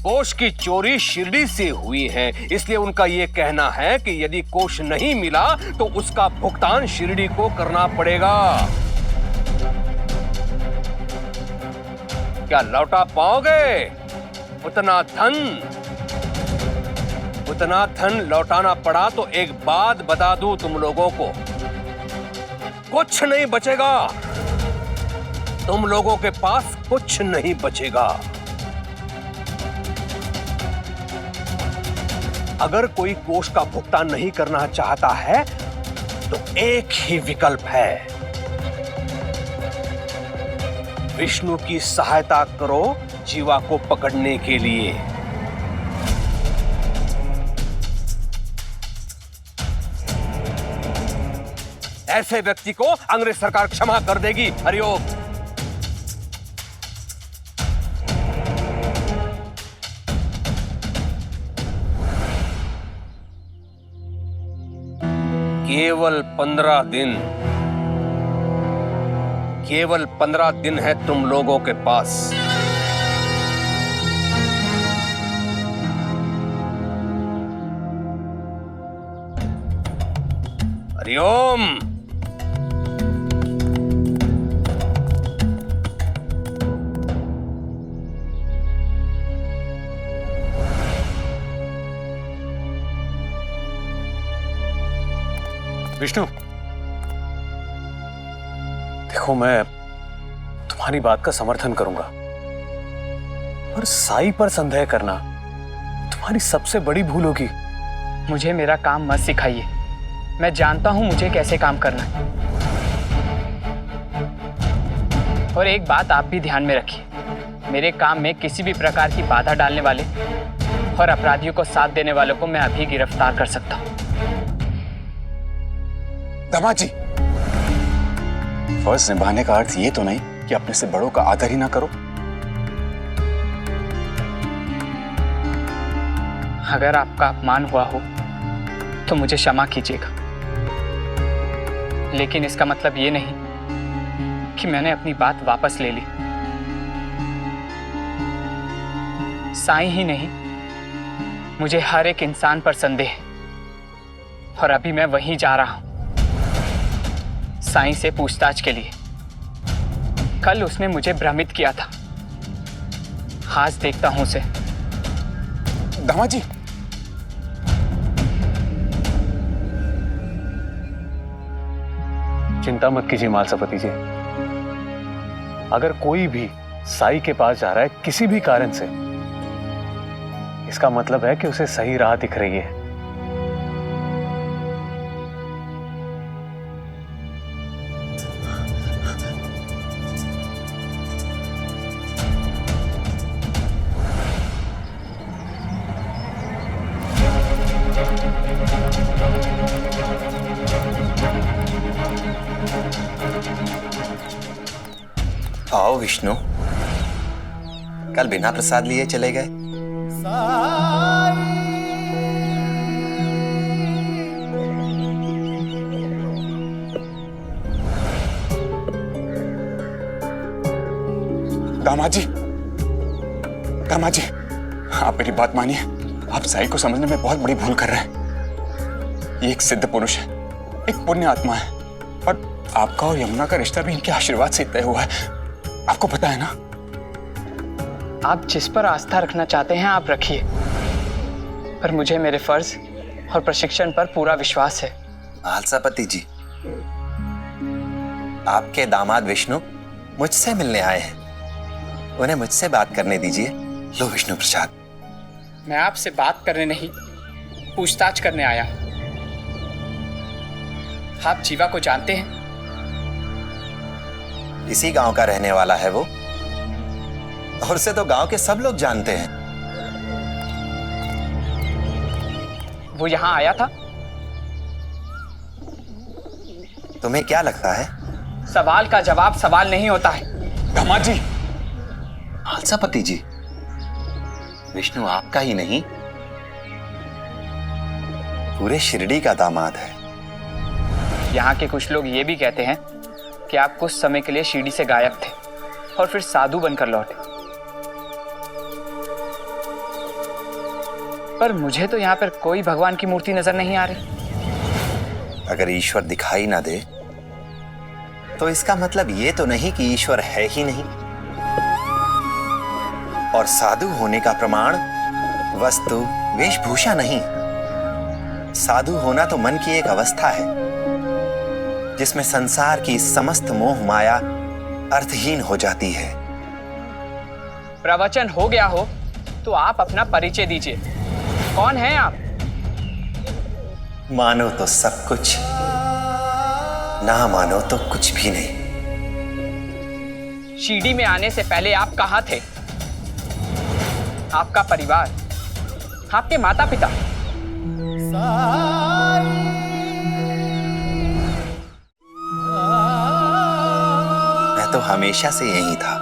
कोष की चोरी शिरडी से हुई है, इसलिए उनका यह कहना है कि यदि कोष नहीं मिला तो उसका भुगतान शिरडी को करना पड़ेगा। क्या लौटा पाओगे उतना धन? उतना धन लौटाना पड़ा तो एक बात बता दूं तुम लोगों को, कुछ नहीं बचेगा। तुम लोगों के पास कुछ नहीं बचेगा। अगर कोई कोष का भुगतान नहीं करना चाहता है तो एक ही विकल्प है, विष्णु की सहायता करो जीवा को पकड़ने के लिए। ऐसे व्यक्ति को अंग्रेज सरकार क्षमा कर देगी। हरिओम। केवल 15 दिन, केवल 15 दिन है तुम लोगों के पास। हरिओम। विष्णु, देखो मैं तुम्हारी बात का समर्थन करूंगा, पर साई पर संदेह करना तुम्हारी सबसे बड़ी भूल होगी। मुझे मेरा काम मत सिखाइए, मैं जानता हूं मुझे कैसे काम करना है। और एक बात आप भी ध्यान में रखिए, मेरे काम में किसी भी प्रकार की बाधा डालने वाले और अपराधियों को साथ देने वालों को मैं अभी गिरफ्तार कर सकता हूं। दामाद जी, फर्ज निभाने का अर्थ ये तो नहीं कि अपने से बड़ों का आदर ही ना करो। अगर आपका अपमान हुआ हो तो मुझे क्षमा कीजिएगा, लेकिन इसका मतलब ये नहीं कि मैंने अपनी बात वापस ले ली। साईं ही नहीं, मुझे हर एक इंसान पर संदेह है, और अभी मैं वहीं जा रहा हूं साईं से पूछताछ के लिए। कल उसने मुझे भ्रमित किया था, आज देखता हूं उसे। दामाद जी, चिंता मत कीजिए मालसापति जी, अगर कोई भी साई के पास जा रहा है किसी भी कारण से, इसका मतलब है कि उसे सही राह दिख रही है। आओ विष्णु, कल बिना प्रसाद लिए चले गए। दामाद जी, दामाद जी, आप मेरी बात मानिए। आप साई को समझने में बहुत बड़ी भूल कर रहे हैं। ये एक सिद्ध पुरुष है, एक पुण्य आत्मा है, और आपका और यमुना का रिश्ता भी इनके आशीर्वाद से तय हुआ है। आपको पता है ना? आप जिस पर आस्था रखना चाहते हैं आप रखिए, पर मुझे मेरे फर्ज और प्रशिक्षण पर पूरा विश्वास है। मालसापति जी, आपके दामाद विष्णु मुझसे मिलने आए हैं, उन्हें मुझसे बात करने दीजिए। लो विष्णु प्रसाद। मैं आपसे बात करने नहीं, पूछताछ करने आया हूं। आप जीवा को जानते हैं? इसी गांव का रहने वाला है वो, और उसे तो गांव के सब लोग जानते हैं। वो यहां आया था? तुम्हें क्या लगता है? सवाल का जवाब सवाल नहीं होता है। दामाद जी, मालसापति जी, विष्णु आपका ही नहीं, पूरे शिरडी का दामाद है। यहाँ के कुछ लोग ये भी कहते हैं कि आप कुछ समय के लिए शिरडी से गायब थे और फिर साधु बनकर लौटे, पर मुझे तो यहाँ पर कोई भगवान की मूर्ति नजर नहीं आ रही। अगर ईश्वर दिखाई ना दे तो इसका मतलब ये तो नहीं कि ईश्वर है ही नहीं। और साधु होने का प्रमाण वस्तु वेशभूषा नहीं, साधु होना तो मन की एक अवस्था है जिसमें संसार की समस्त मोह माया अर्थहीन हो जाती है। प्रवचन हो गया हो तो आप अपना परिचय दीजिए, कौन हैं आप? मानो तो सब कुछ, ना मानो तो कुछ भी नहीं। शिरडी में आने से पहले आप कहाँ थे? आपका परिवार, आपके माता पिता? मैं तो हमेशा से यही था,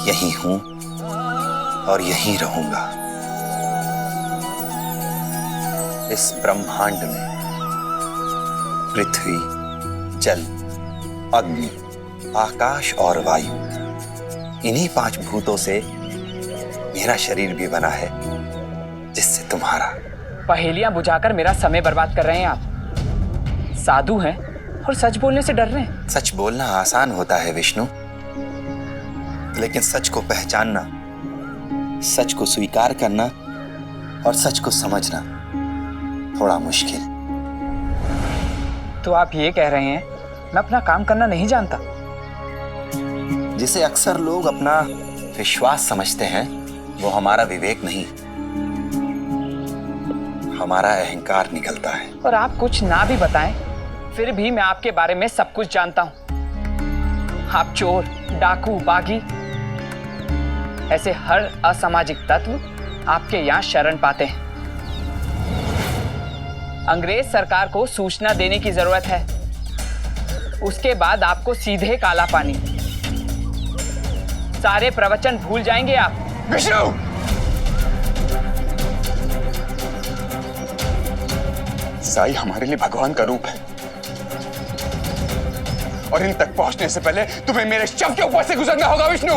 यही हूं और यही रहूंगा। इस ब्रह्मांड में पृथ्वी, जल, अग्नि, आकाश और वायु, इन्हीं 5 भूतों से मेरा शरीर भी बना है, जिससे तुम्हारा। पहेलियां बुझाकर मेरा समय बर्बाद कर रहे हैं आप। साधु हैं और सच बोलने से डर रहे हैं। सच बोलना आसान होता है विष्णु, लेकिन सच को पहचानना, सच को स्वीकार करना और सच को समझना थोड़ा मुश्किल। तो आप ये कह रहे हैं मैं अपना काम करना नहीं जानता? जिसे अक्सर लोग अपना विश्वास समझते हैं वो हमारा विवेक नहीं, हमारा अहंकार निकलता है। और आप कुछ ना भी बताएं, फिर भी मैं आपके बारे में सब कुछ जानता हूं। आप चोर, डाकू, बागी, ऐसे हर असामाजिक तत्व आपके यहाँ शरण पाते हैं। अंग्रेज सरकार को सूचना देने की जरूरत है, उसके बाद आपको सीधे काला पानी। सारे प्रवचन भूल जाएंगे आप। विष्णु! साई हमारे लिए भगवान का रूप है और इन तक पहुंचने से पहले तुम्हें मेरे शव के ऊपर से गुजरना होगा विष्णु।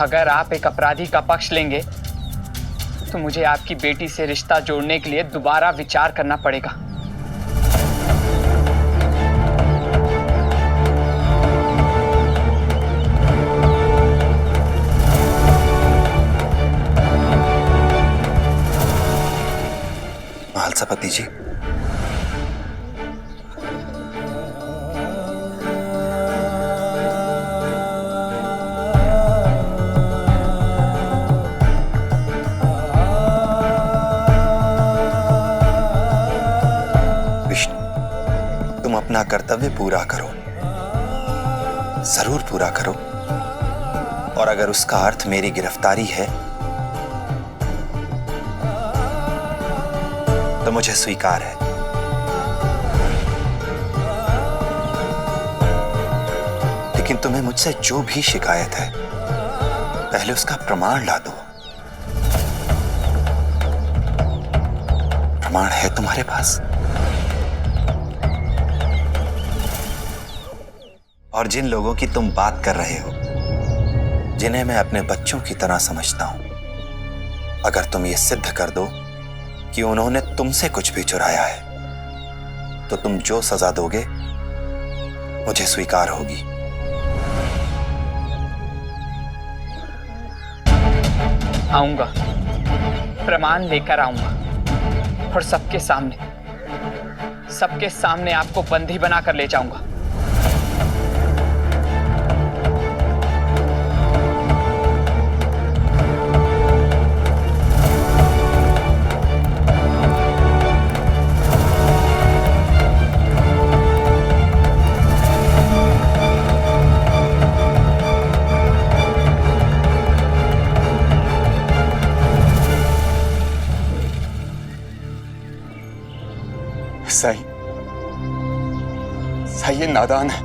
अगर आप एक अपराधी का पक्ष लेंगे तो मुझे आपकी बेटी से रिश्ता जोड़ने के लिए दोबारा विचार करना पड़ेगा। महालसापति जी, विष्णु, तुम अपना कर्तव्य पूरा करो, जरूर पूरा करो। और अगर उसका अर्थ मेरी गिरफ्तारी है तो मुझे स्वीकार है। लेकिन तुम्हें मुझसे जो भी शिकायत है पहले उसका प्रमाण ला दो। प्रमाण है तुम्हारे पास? और जिन लोगों की तुम बात कर रहे हो, जिन्हें मैं अपने बच्चों की तरह समझता हूं, अगर तुम ये सिद्ध कर दो कि उन्होंने तुमसे कुछ भी चुराया है तो तुम जो सजा दोगे मुझे स्वीकार होगी। आऊंगा, प्रमाण लेकर आऊंगा और सबके सामने आपको बंदी बनाकर ले जाऊंगा। साई ये नादान है,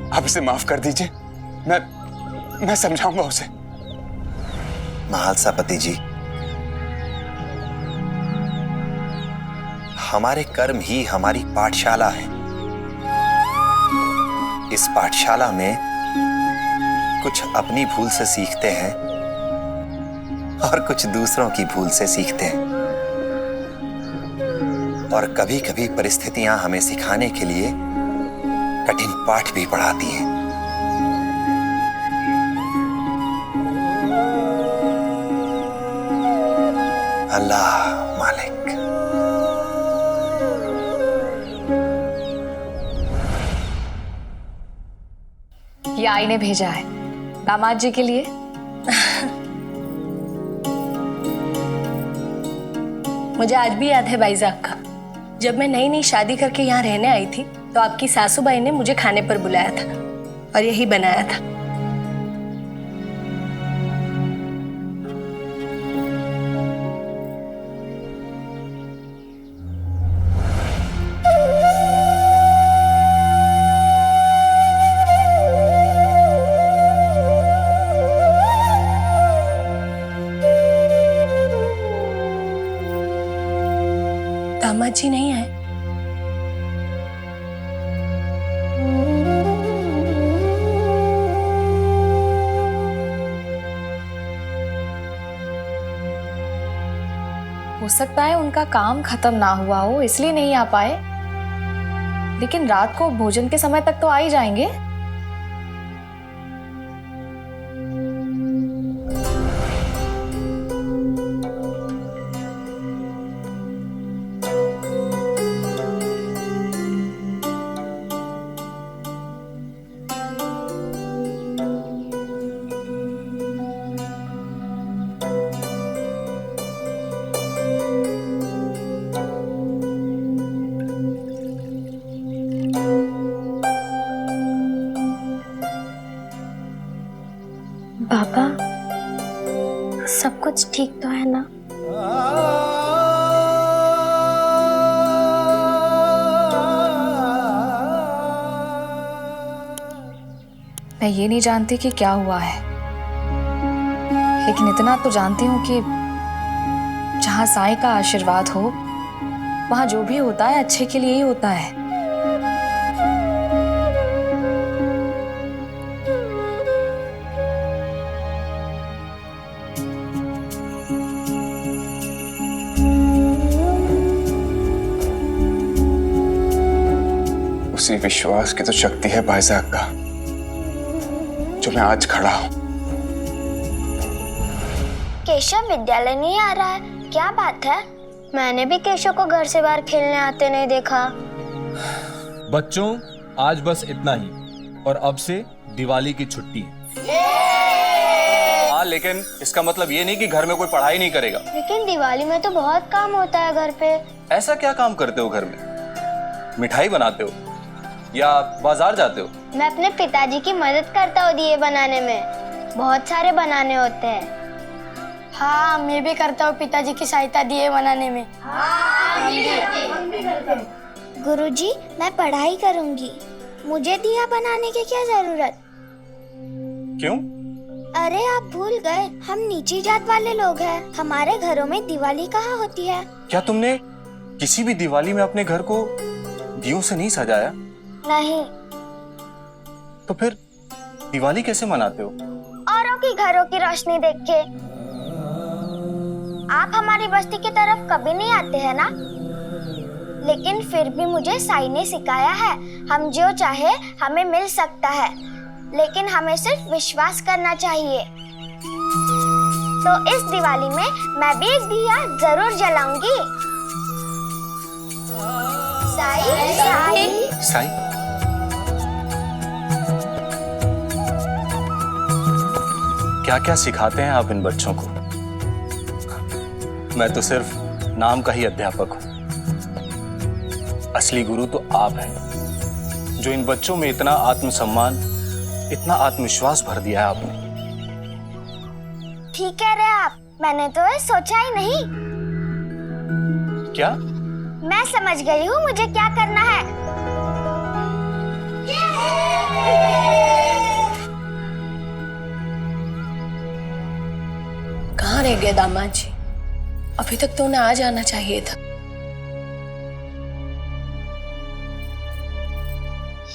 आप इसे माफ कर दीजिए। मैं समझाऊंगा उसे। महालसापति जी, हमारे कर्म ही हमारी पाठशाला है। इस पाठशाला में कुछ अपनी भूल से सीखते हैं और कुछ दूसरों की भूल से सीखते हैं। और कभी कभी परिस्थितियां हमें सिखाने के लिए कठिन पाठ भी पढ़ाती हैं। अल्लाह मालिक। ये आई ने भेजा है दामाद जी के लिए। मुझे आज भी याद है भाईजाक का, जब मैं नई नई शादी करके यहाँ रहने आई थी तो आपकी सासूबाई ने मुझे खाने पर बुलाया था और यही बनाया था। दामाद जी नहीं आए? हो सकता है उनका काम खत्म ना हुआ हो इसलिए नहीं आ पाए, लेकिन रात को भोजन के समय तक तो आ ही जाएंगे। सोच ठीक तो है ना? मैं ये नहीं जानती कि क्या हुआ है, लेकिन इतना तो जानती हूँ कि जहाँ साईं का आशीर्वाद हो वहाँ जो भी होता है अच्छे के लिए ही होता है। उसी विश्वास की तो शक्ति है भाईजान का जो मैं आज खड़ा हूं। केशव विद्यालय नहीं आ रहा है, क्या बात है? मैंने भी केशव को घर से बाहर खेलने आते नहीं देखा। बच्चों, आज बस इतना ही, और अब से दिवाली की छुट्टी है। हाँ, लेकिन इसका मतलब ये नहीं कि घर में कोई पढ़ाई नहीं करेगा। लेकिन दिवाली में तो बहुत काम होता है घर पे। ऐसा क्या काम करते हो घर में? मिठाई बनाते हो या बाजार जाते हो? मैं अपने पिताजी की मदद करता हूँ दिए बनाने में, बहुत सारे बनाने होते हैं। हाँ, मैं भी करता हूँ पिताजी की सहायता दिए बनाने में। गुरुजी, मैं पढ़ाई करूँगी, मुझे दिया बनाने की क्या जरूरत? क्यों? अरे आप भूल गए, हम नीची जात वाले लोग हैं, हमारे घरों में दिवाली कहाँ होती है? क्या तुमने किसी भी दिवाली में अपने घर को दियों से नहीं सजाया? नहीं। तो फिर दिवाली कैसे मनाते हो? औरों की घरों की रोशनी देख के। आप हमारी बस्ती की तरफ कभी नहीं आते हैं ना? लेकिन फिर भी मुझे साईं ने सिखाया है, हम जो चाहे हमें मिल सकता है, लेकिन हमें सिर्फ विश्वास करना चाहिए। तो इस दिवाली में मैं भी एक दिया जरूर जलाऊंगी। साईं, साईं, साईं, क्या क्या सिखाते हैं आप इन बच्चों को? मैं तो सिर्फ नाम का ही अध्यापक हूं। असली गुरु तो आप हैं, जो इन बच्चों में इतना आत्मसम्मान, इतना आत्मविश्वास भर दिया है आपने। ठीक कह रहे आप, मैंने तो ये सोचा ही नहीं। क्या? मैं समझ गई हूँ मुझे क्या करना है। कहाँ रह गए दामाद जी? अभी तक तो उन्हें आ जाना चाहिए था।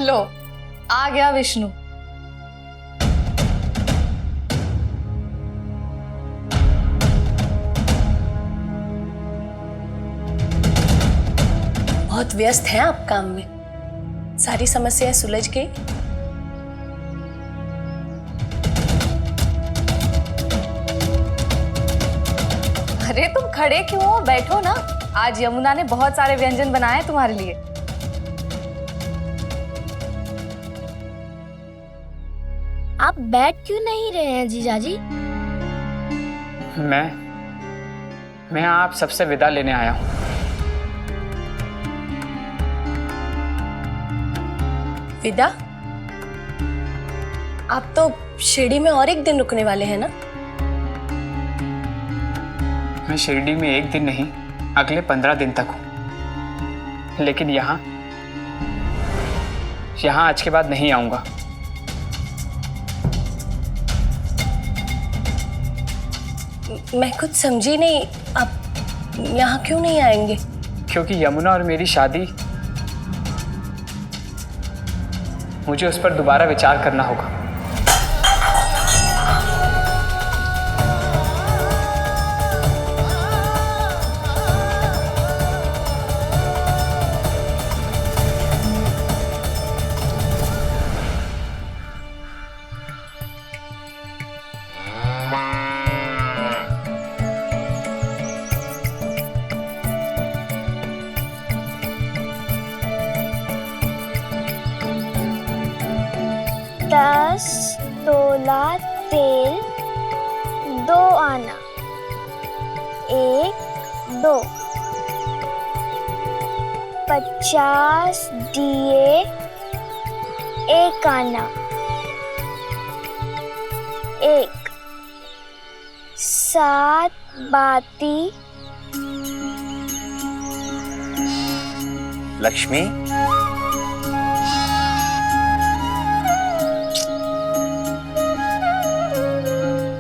लो, आ गया विष्णु। बहुत व्यस्त हैं आप काम में, सारी समस्याएं सुलझ गई? अरे तुम खड़े क्यों हो, बैठो ना। आज यमुना ने बहुत सारे व्यंजन बनाए तुम्हारे लिए। आप बैठ क्यों नहीं रहे हैं जीजाजी? मैं आप सबसे विदा लेने आया हूं। विदा? आप तो शिरडी में और एक दिन रुकने वाले हैं ना? मैं शिरडी में एक दिन नहीं, अगले 15 दिन तक हूं। लेकिन यहाँ आज के बाद नहीं आऊंगा। मैं कुछ समझी नहीं, आप यहाँ क्यों नहीं आएंगे? क्योंकि यमुना और मेरी शादी, मुझे उस पर दोबारा विचार करना होगा। दस तोला तेल 2 आना, 1 2 50 दिए 1 आना, 1 सात बाती लक्ष्मी,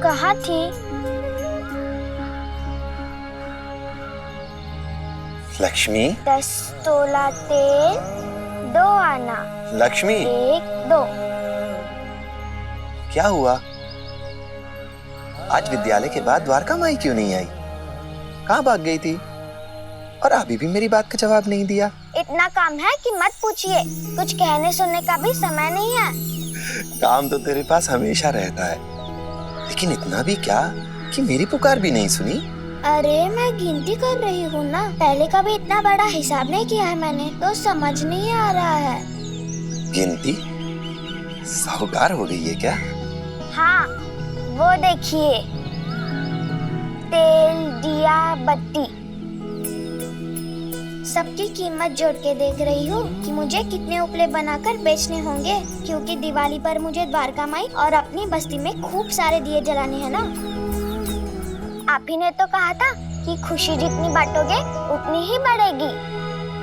कहाँ थी? लक्ष्मी, 10 तोला तेल, 2 आना। लक्ष्मी, 1 2। क्या हुआ? आज विद्यालय के बाद द्वारका माई क्यों नहीं आई? कहाँ भाग गई थी? और अभी भी मेरी बात का जवाब नहीं दिया। इतना काम है कि मत पूछिए, कुछ कहने सुनने का भी समय नहीं है। काम तो तेरे पास हमेशा रहता है, लेकिन इतना भी क्या कि मेरी पुकार भी नहीं सुनी? अरे मैं गिनती कर रही हूँ ना, पहले कभी इतना बड़ा हिसाब नहीं किया है मैंने, तो समझ नहीं आ रहा है। गिनती? साहूकार हो गई है क्या? हाँ, वो देखिए, तेल, दिया, बत्ती, सबकी कीमत जोड़ के देख रही हूँ कि मुझे कितने उपले बनाकर बेचने होंगे, क्योंकि दिवाली पर मुझे द्वारका माई और अपनी बस्ती में खूब सारे दिए जलाने हैं ना। आप ही ने तो कहा था कि खुशी जितनी बांटोगे उतनी ही बढ़ेगी,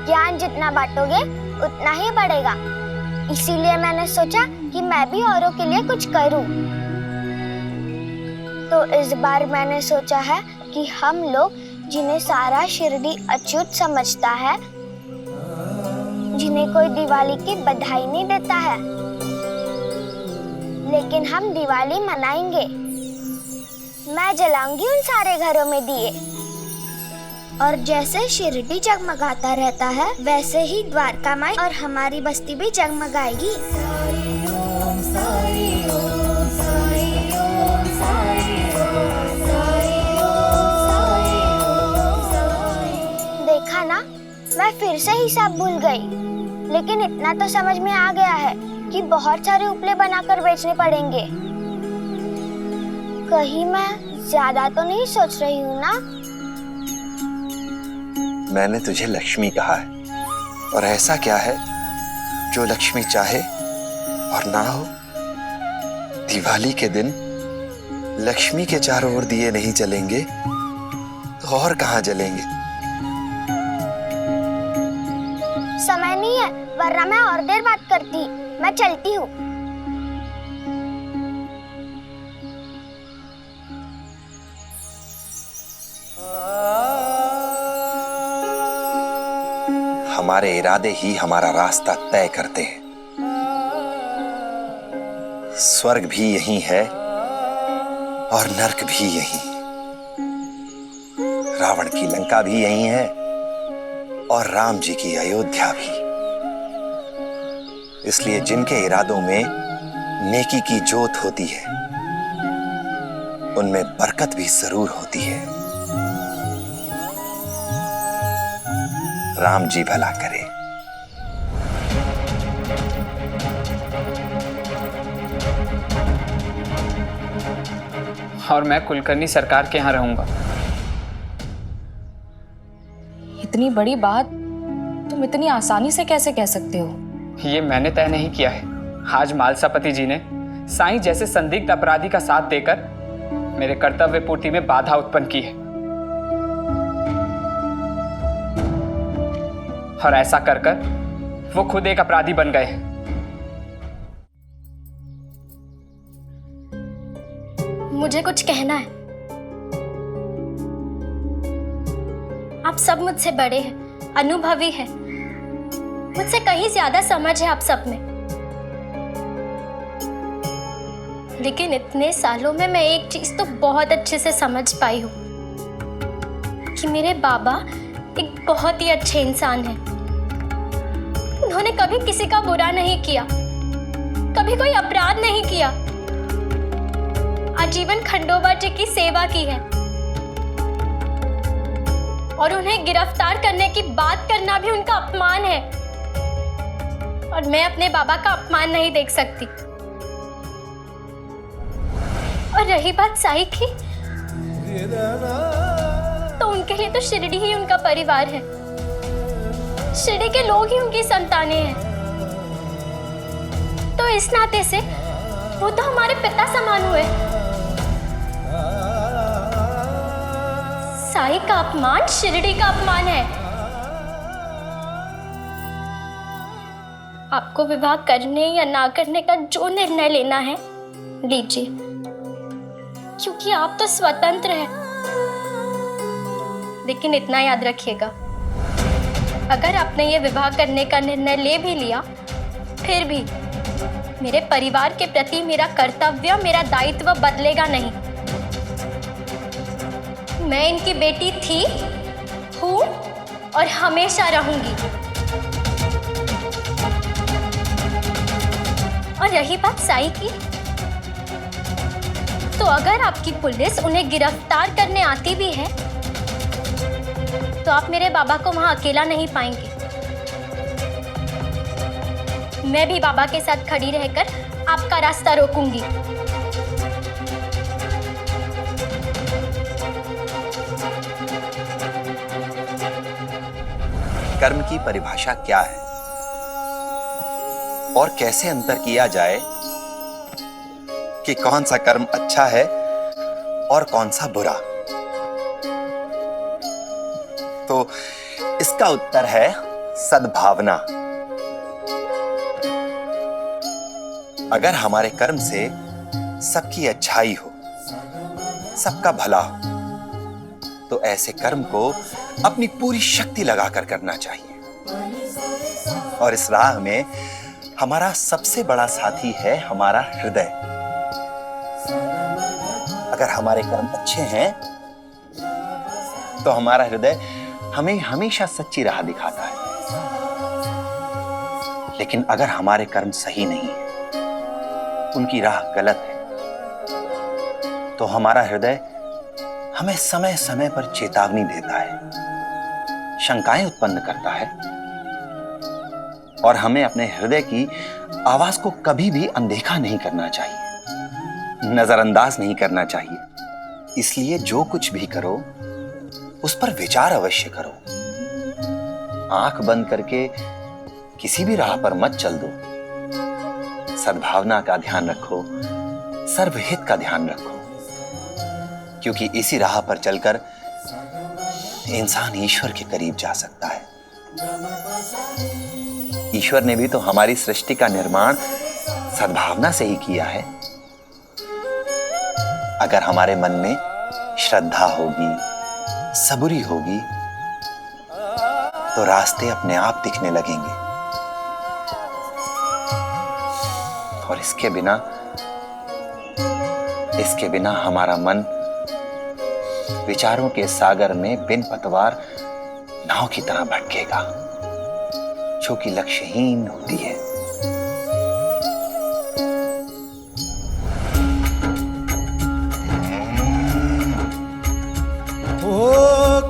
ज्ञान जितना बांटोगे उतना ही बढ़ेगा। इसीलिए मैंने सोचा कि मैं भी औरों के लिए कुछ करूं। तो इस बार मैंने सोचा है कि हम लोग जिन्हें सारा शिरडी अछूत समझता है, जिन्हें कोई दिवाली की बधाई नहीं देता है, लेकिन हम दिवाली मनाएंगे। मैं जलाऊंगी उन सारे घरों में दिए, और जैसे शिरडी जगमगाता रहता है वैसे ही द्वारका माई और हमारी बस्ती भी जगमगाएगी। देखा ना, मैं फिर से हिसाब भूल गई, लेकिन इतना तो समझ में आ गया है कि बहुत सारे उपले बनाकर बेचने पड़ेंगे। कहीं मैं ज्यादा तो नहीं सोच रही हूँ ना? मैंने तुझे लक्ष्मी कहा है, और ऐसा क्या है जो लक्ष्मी चाहे और ना हो? दिवाली के दिन लक्ष्मी के चारों ओर दिए नहीं जलेंगे तो और कहाँ जलेंगे? समय नहीं है, वरना मैं और देर बात करती। मैं चलती हूँ। हमारे इरादे ही हमारा रास्ता तय करते हैं। स्वर्ग भी यही है और नरक भी यही। रावण की लंका भी यही है और राम जी की अयोध्या भी। इसलिए जिनके इरादों में नेकी की जोत होती है, उनमें बरकत भी जरूर होती है। राम जी भला करे। और मैं कुलकर्णी सरकार के यहाँ रहूंगा। इतनी बड़ी बात तुम इतनी आसानी से कैसे कह सकते हो? ये मैंने तय नहीं किया है। आज मालसापति जी ने साईं जैसे संदिग्ध अपराधी का साथ देकर मेरे कर्तव्य पूर्ति में बाधा उत्पन्न की है, और ऐसा कर कर वो खुद एक अपराधी बन गए हैं। मुझे कुछ कहना है। आप सब मुझसे बड़े हैं, अनुभवी हैं, मुझसे कहीं ज्यादा समझ है आप सब में। लेकिन इतने सालों में मैं एक चीज तो बहुत अच्छे से समझ पाई हूँ कि मेरे बाबा एक बहुत ही अच्छे इंसान हैं। उन्होंने कभी किसी का बुरा नहीं किया, कभी कोई अपराध नहीं किया, आजीवन खंडोबा जी की सेवा की है, और उन्हें गिरफ्तार करने की बात करना भी उनका अपमान है, और मैं अपने बाबा का अपमान नहीं देख सकती। और रही बात साई की, तो उनके लिए तो शिरडी ही उनका परिवार है, शिरडी के लोग ही उनकी संतानें हैं। तो इस नाते से वो तो हमारे पिता समान हुए। साईं का अपमान शिरडी का अपमान है। आपको विवाह करने या ना करने का जो निर्णय लेना है लीजिए, क्योंकि आप तो स्वतंत्र हैं। लेकिन इतना याद रखिएगा, अगर आपने ये विवाह करने का निर्णय ले भी लिया, फिर भी मेरे परिवार के प्रति मेरा कर्तव्य, मेरा दायित्व बदलेगा नहीं। मैं इनकी बेटी थी, हूं और हमेशा रहूंगी। और रही बात साई की, तो अगर आपकी पुलिस उन्हें गिरफ्तार करने आती भी है, तो आप मेरे बाबा को वहां अकेला नहीं पाएंगे। मैं भी बाबा के साथ खड़ी रहकर आपका रास्ता रोकूंगी। कर्म की परिभाषा क्या है और कैसे अंतर किया जाए कि कौन सा कर्म अच्छा है और कौन सा बुरा? तो इसका उत्तर है सद्भावना। अगर हमारे कर्म से सबकी अच्छाई हो, सबका भला हो, तो ऐसे कर्म को अपनी पूरी शक्ति लगाकर करना चाहिए। और इस राह में हमारा सबसे बड़ा साथी है हमारा हृदय। अगर हमारे कर्म अच्छे हैं तो हमारा हृदय हमें हमेशा सच्ची राह दिखाता है। लेकिन अगर हमारे कर्म सही नहीं है, उनकी राह गलत है, तो हमारा हृदय हमें समय समय पर चेतावनी देता है, शंकाएं उत्पन्न करता है और हमें अपने हृदय की आवाज को कभी भी अनदेखा नहीं करना चाहिए, नजरअंदाज नहीं करना चाहिए। इसलिए जो कुछ भी करो उस पर विचार अवश्य करो। आंख बंद करके किसी भी राह पर मत चल दो। सद्भावना का ध्यान रखो, सर्वहित का ध्यान रखो, क्योंकि इसी राह पर चलकर इंसान ईश्वर के करीब जा सकता है। ईश्वर ने भी तो हमारी सृष्टि का निर्माण सद्भावना से ही किया है। अगर हमारे मन में श्रद्धा होगी, सबुरी होगी, तो रास्ते अपने आप दिखने लगेंगे। और इसके बिना हमारा मन विचारों के सागर में बिन पतवार नाव की तरह भटकेगा, जो कि लक्ष्यहीन होती है। वो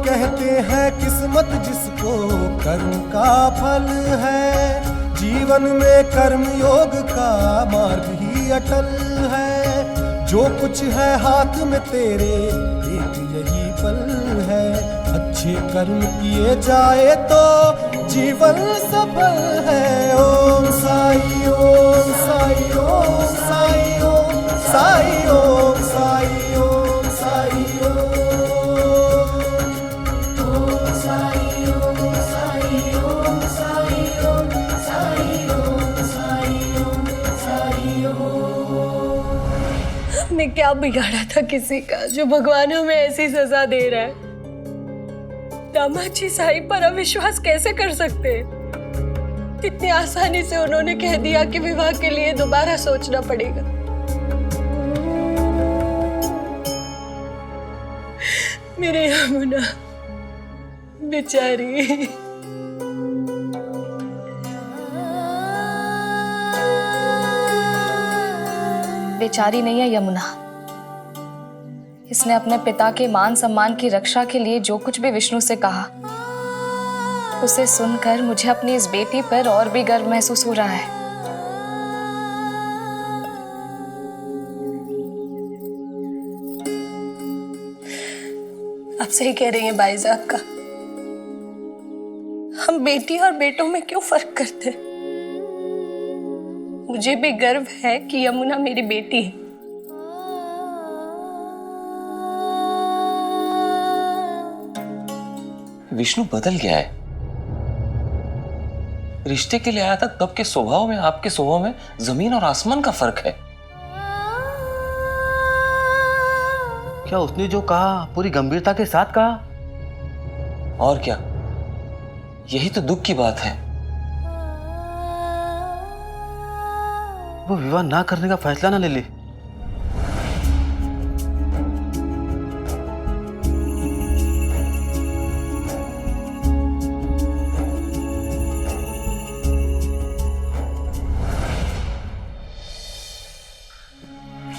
कहते हैं किस्मत जिसको कर्म का फल है, जीवन में कर्म योग का मार्ग ही अटल है। जो कुछ है हाथ में तेरे एक यही पल है, अच्छे कर्म किए जाए तो जीवन सफल है। ओम साई ओम साई ओम साई ओम साई ओम साई ओम साई हमने क्या बिगाड़ा था किसी का जो भगवान हमें ऐसी सजा दे रहा है? दामाद जी साई पर अविश्वास कैसे कर सकते? कितनी आसानी से उन्होंने कह दिया कि विवाह के लिए दोबारा सोचना पड़ेगा। मेरे यमुना बेचारी। बेचारी नहीं है यमुना, इसने अपने पिता के मान सम्मान की रक्षा के लिए जो कुछ भी विष्णु से कहा, उसे सुनकर मुझे अपनी इस बेटी पर और भी गर्व महसूस हो रहा है। आप सही कह रही हैं भाई साहब का। हम बेटी और बेटों में क्यों फर्क करते हैं? मुझे भी गर्व है कि यमुना मेरी बेटी है। विष्णु बदल गया है। रिश्ते के लिए आया था तब के स्वभाव में, आपके स्वभाव में जमीन और आसमान का फर्क है। क्या उसने जो कहा पूरी गंभीरता के साथ कहा? और क्या, यही तो दुख की बात है। वो विवाह ना करने का फैसला ना ले ले।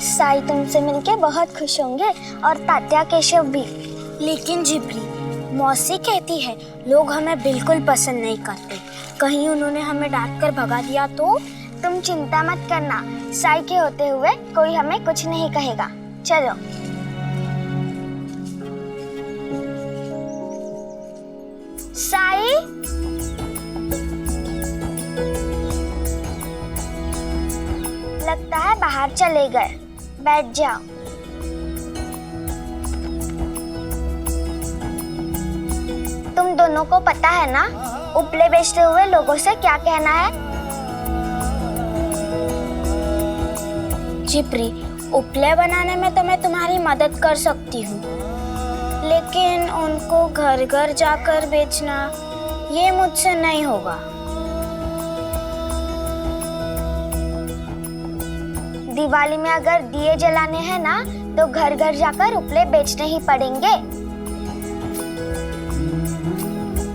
साई तुमसे मिलके बहुत खुश होंगे और तात्या केशव भी। लेकिन जिब्री, मौसी कहती है लोग हमें बिल्कुल पसंद नहीं करते। कहीं उन्होंने हमें डांट कर भगा दिया तो? तुम चिंता मत करना, साई के होते हुए कोई हमें कुछ नहीं कहेगा। चलो। साई, लगता है बाहर चले गए। बैठ जाओ। तुम दोनों को पता है ना उपले बेचते हुए लोगों से क्या कहना है? जिब्री, उपले बनाने में तो मैं तुम्हारी मदद कर सकती हूँ, लेकिन उनको घर घर जाकर बेचना ये मुझसे नहीं होगा। दिवाली में अगर दिए जलाने हैं ना तो घर घर जाकर उपले बेचने ही पड़ेंगे।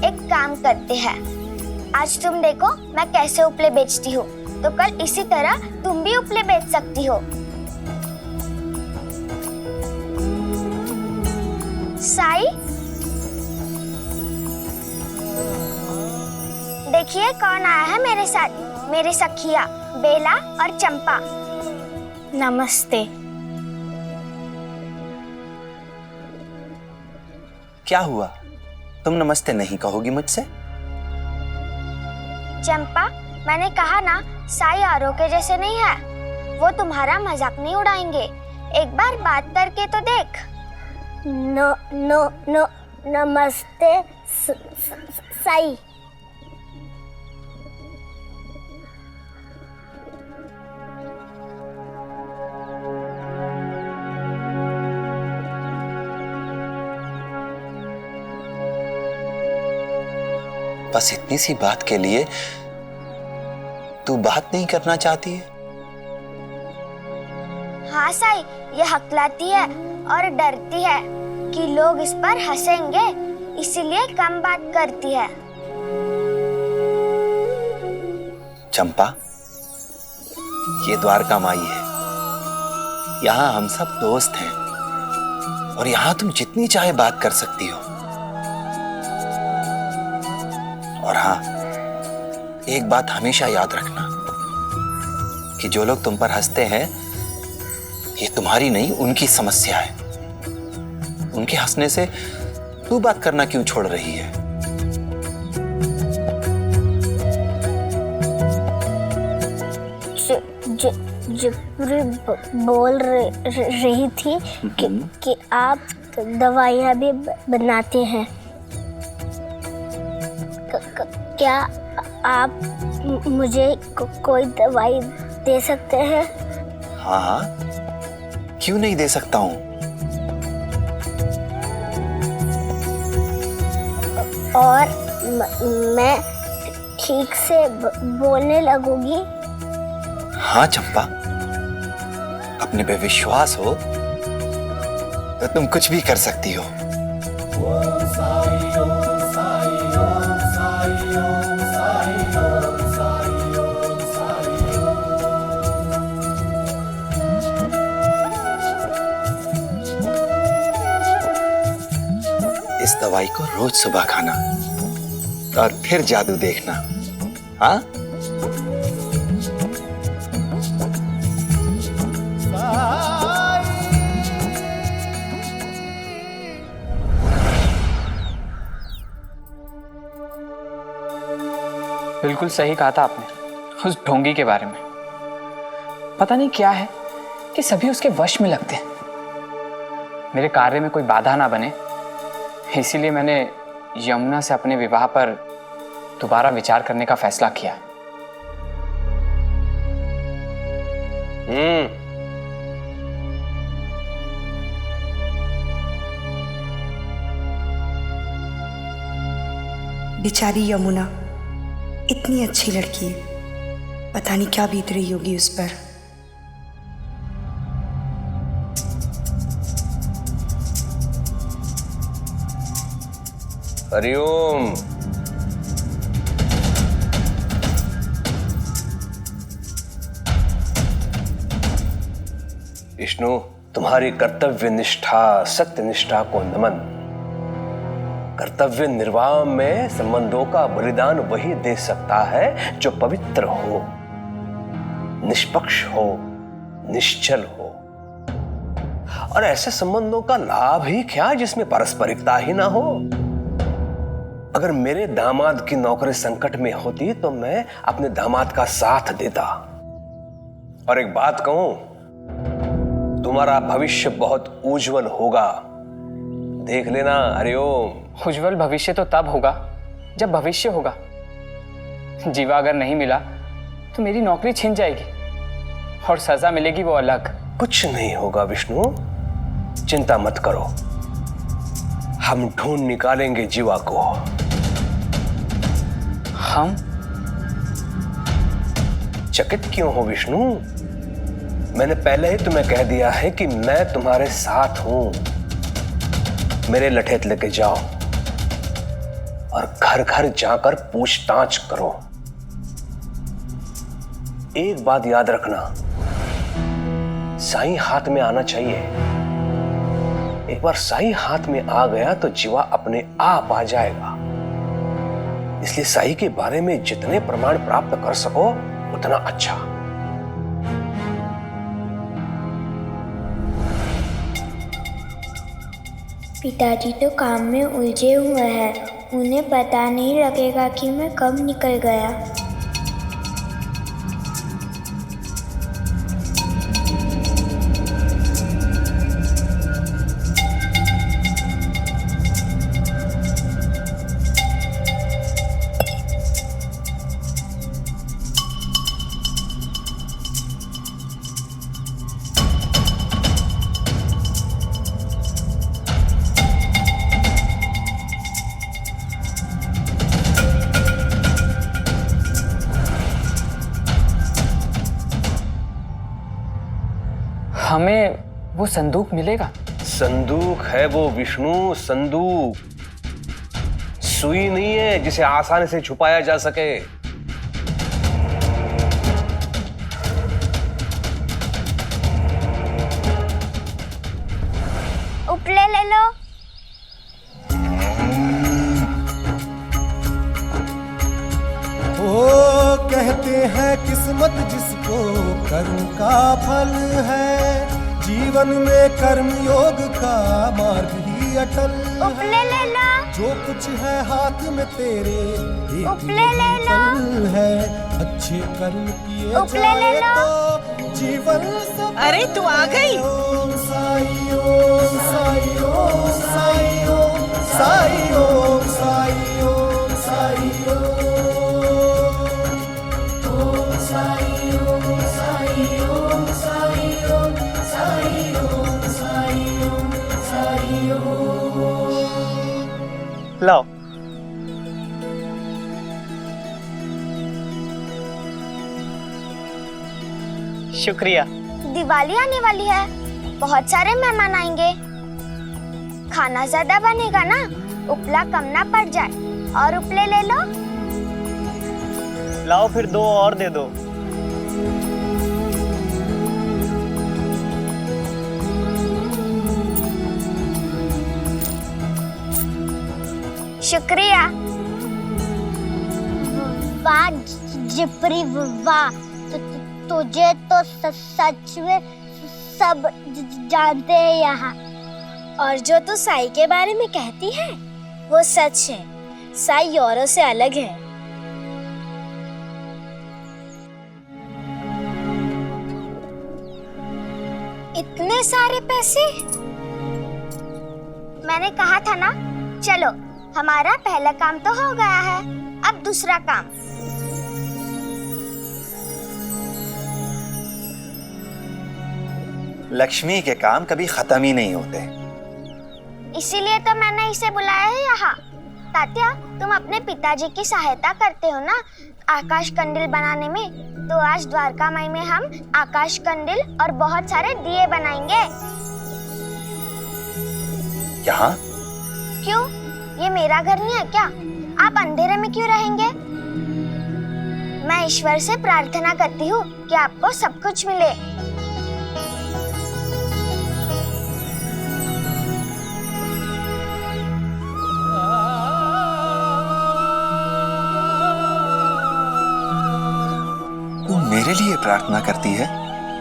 एक काम करते हैं, आज तुम देखो मैं कैसे उपले बेचती हूँ, तो कल इसी तरह तुम भी उपले बेच सकती हो। साई, देखिए कौन आया है मेरे साथ। मेरी सखिया बेला और चंपा। नमस्ते। क्या हुआ, तुम नमस्ते नहीं कहोगी मुझसे? चंपा, मैंने कहा ना साई आरो के जैसे नहीं है। वो तुम्हारा मजाक नहीं उड़ाएंगे। एक बार बात करके तो देख। नो नो नो नमस्ते साई। बस इतनी सी बात के लिए तू बात नहीं करना चाहती है? हाँ साई, ये हकलाती है और डरती है कि लोग इस पर हंसेंगे, इसीलिए कम बात करती है। चंपा, ये द्वारका माई है। यहाँ हम सब दोस्त हैं और यहाँ तुम जितनी चाहे बात कर सकती हो। और हाँ, एक बात हमेशा याद रखना कि जो लोग तुम पर हंसते हैं ये तुम्हारी नहीं उनकी समस्या है। उनके हंसने से तू बात करना क्यों छोड़ रही है? जिब्री बोल रही थी कि आप दवाइयाँ भी बनाते हैं। क्या आप मुझे कोई दवाई दे सकते हैं? हाँ हाँ, क्यों नहीं दे सकता हूँ। और मैं ठीक से बोलने लगूंगी? हाँ चंपा, अपने पे विश्वास हो तो तुम कुछ भी कर सकती हो। इस दवाई को रोज सुबह खाना और फिर जादू देखना। हाँ? बिल्कुल सही कहा था आपने उस ढोंगी के बारे में। पता नहीं क्या है कि सभी उसके वश में लगते हैं। मेरे कार्य में कोई बाधा ना बने, इसीलिए मैंने यमुना से अपने विवाह पर दोबारा विचार करने का फैसला किया। बेचारी यमुना इतनी अच्छी लड़की है, पता नहीं क्या बीत रही होगी उस पर। हरिओम। विष्णु, तुम्हारी कर्तव्य निष्ठा, सत्य निष्ठा को नमन। कर्तव्य निर्वाह में संबंधों का बलिदान वही दे सकता है जो पवित्र हो, निष्पक्ष हो, निश्चल हो। और ऐसे संबंधों का लाभ ही क्या जिसमें पारस्परिकता ही ना हो। अगर मेरे दामाद की नौकरी संकट में होती तो मैं अपने दामाद का साथ देता। और एक बात कहूं, तुम्हारा भविष्य बहुत उज्जवल होगा, देख लेना। हरिओम। उज्जवल भविष्य तो तब होगा जब भविष्य होगा। जीवा अगर नहीं मिला तो मेरी नौकरी छिन जाएगी और सजा मिलेगी वो अलग। कुछ नहीं होगा विष्णु, चिंता मत करो, हम ढूंढ निकालेंगे जीवा को। हम? चकित क्यों हो विष्णु? मैंने पहले ही तुम्हें कह दिया है कि मैं तुम्हारे साथ हूं। मेरे लठेत लेके जाओ और घर घर जाकर पूछताछ करो। एक बात याद रखना, साईं हाथ में आना चाहिए। एक बार साईं हाथ में आ गया तो जीवा अपने आप आ जाएगा। इसलिए साईं के बारे में जितने प्रमाण प्राप्त कर सको उतना अच्छा। पिताजी तो काम में उलझे हुए हैं, उन्हें पता नहीं लगेगा कि मैं कब निकल गया। हमें वो संदूक मिलेगा? संदूक है वो विष्णु, संदूक। सुई नहीं है जिसे आसानी से छुपाया जा सके। उपले ले लो। ओ कहते हैं किस्मत जिसको कर्म का फल है, जीवन में कर्म योग का मार्ग ही अटल उपले ले लो। जो कुछ है हाथ में तेरे उपले ले लो। है, अच्छे कर्म किए उपले ले लो। तो जीवन सब। अरे तू आ गई। ओम साई ओम साई ओम साई ओम साई ओम साई ओम साई ओम साई ओम साई ओम साई ओम साई ओम साई ओम साई ओम। लाओ। शुक्रिया। दिवाली आने वाली है, बहुत सारे मेहमान आएंगे, खाना ज्यादा बनेगा ना, उपला कम ना पड़ जाए। और उपले ले लो। लाओ फिर दो और दे दो। शुक्रिया। वाह जिपरी वाह, तुझे तो सच में सब जानते हैं यहाँ। और जो तू साई के बारे में कहती है वो सच है, साई औरों से अलग है। इतने सारे पैसे? मैंने कहा था ना, चलो हमारा पहला काम तो हो गया है, अब दूसरा काम। लक्ष्मी के काम कभी खत्म ही नहीं होते। इसीलिए तो मैंने इसे बुलाया है यहाँ। तात्या, तुम अपने पिताजी की सहायता करते हो ना आकाश कंडील बनाने में, तो आज द्वारका माई में हम आकाश कंडील और बहुत सारे दिए बनाएंगे। यहाँ? क्यों? ये मेरा घर नहीं है क्या? आप अंधेरे में क्यों रहेंगे? मैं ईश्वर से प्रार्थना करती हूँ कि आपको सब कुछ मिले। मेरे लिए प्रार्थना करती है?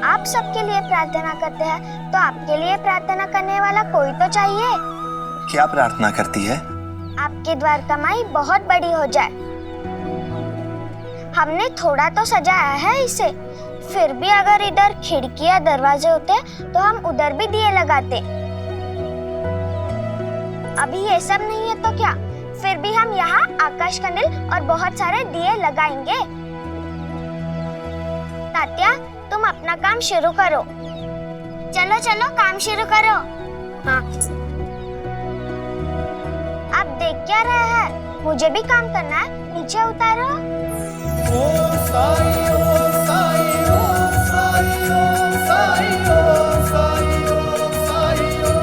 आप सबके लिए प्रार्थना करते हैं, तो आपके लिए प्रार्थना करने वाला कोई तो चाहिए। क्या प्रार्थना करती है? आपकी द्वारका माई बहुत बड़ी हो जाए। हमने थोड़ा तो सजाया है इसे, फिर भी अगर इधर खिड़की या दरवाजे होते तो हम उधर भी दिए लगाते। अभी ये सब नहीं है तो क्या, फिर भी हम यहाँ आकाश कंडील और बहुत सारे दिए लगाएंगे। तात्या, तुम अपना काम शुरू करो। चलो चलो काम शुरू करो। हाँ। आप देख क्या रहे हैं? मुझे भी काम करना है, नीचे उतारो। ओम साई ओम साई ओम साई ओम साई ओम साई ओम साई ओम।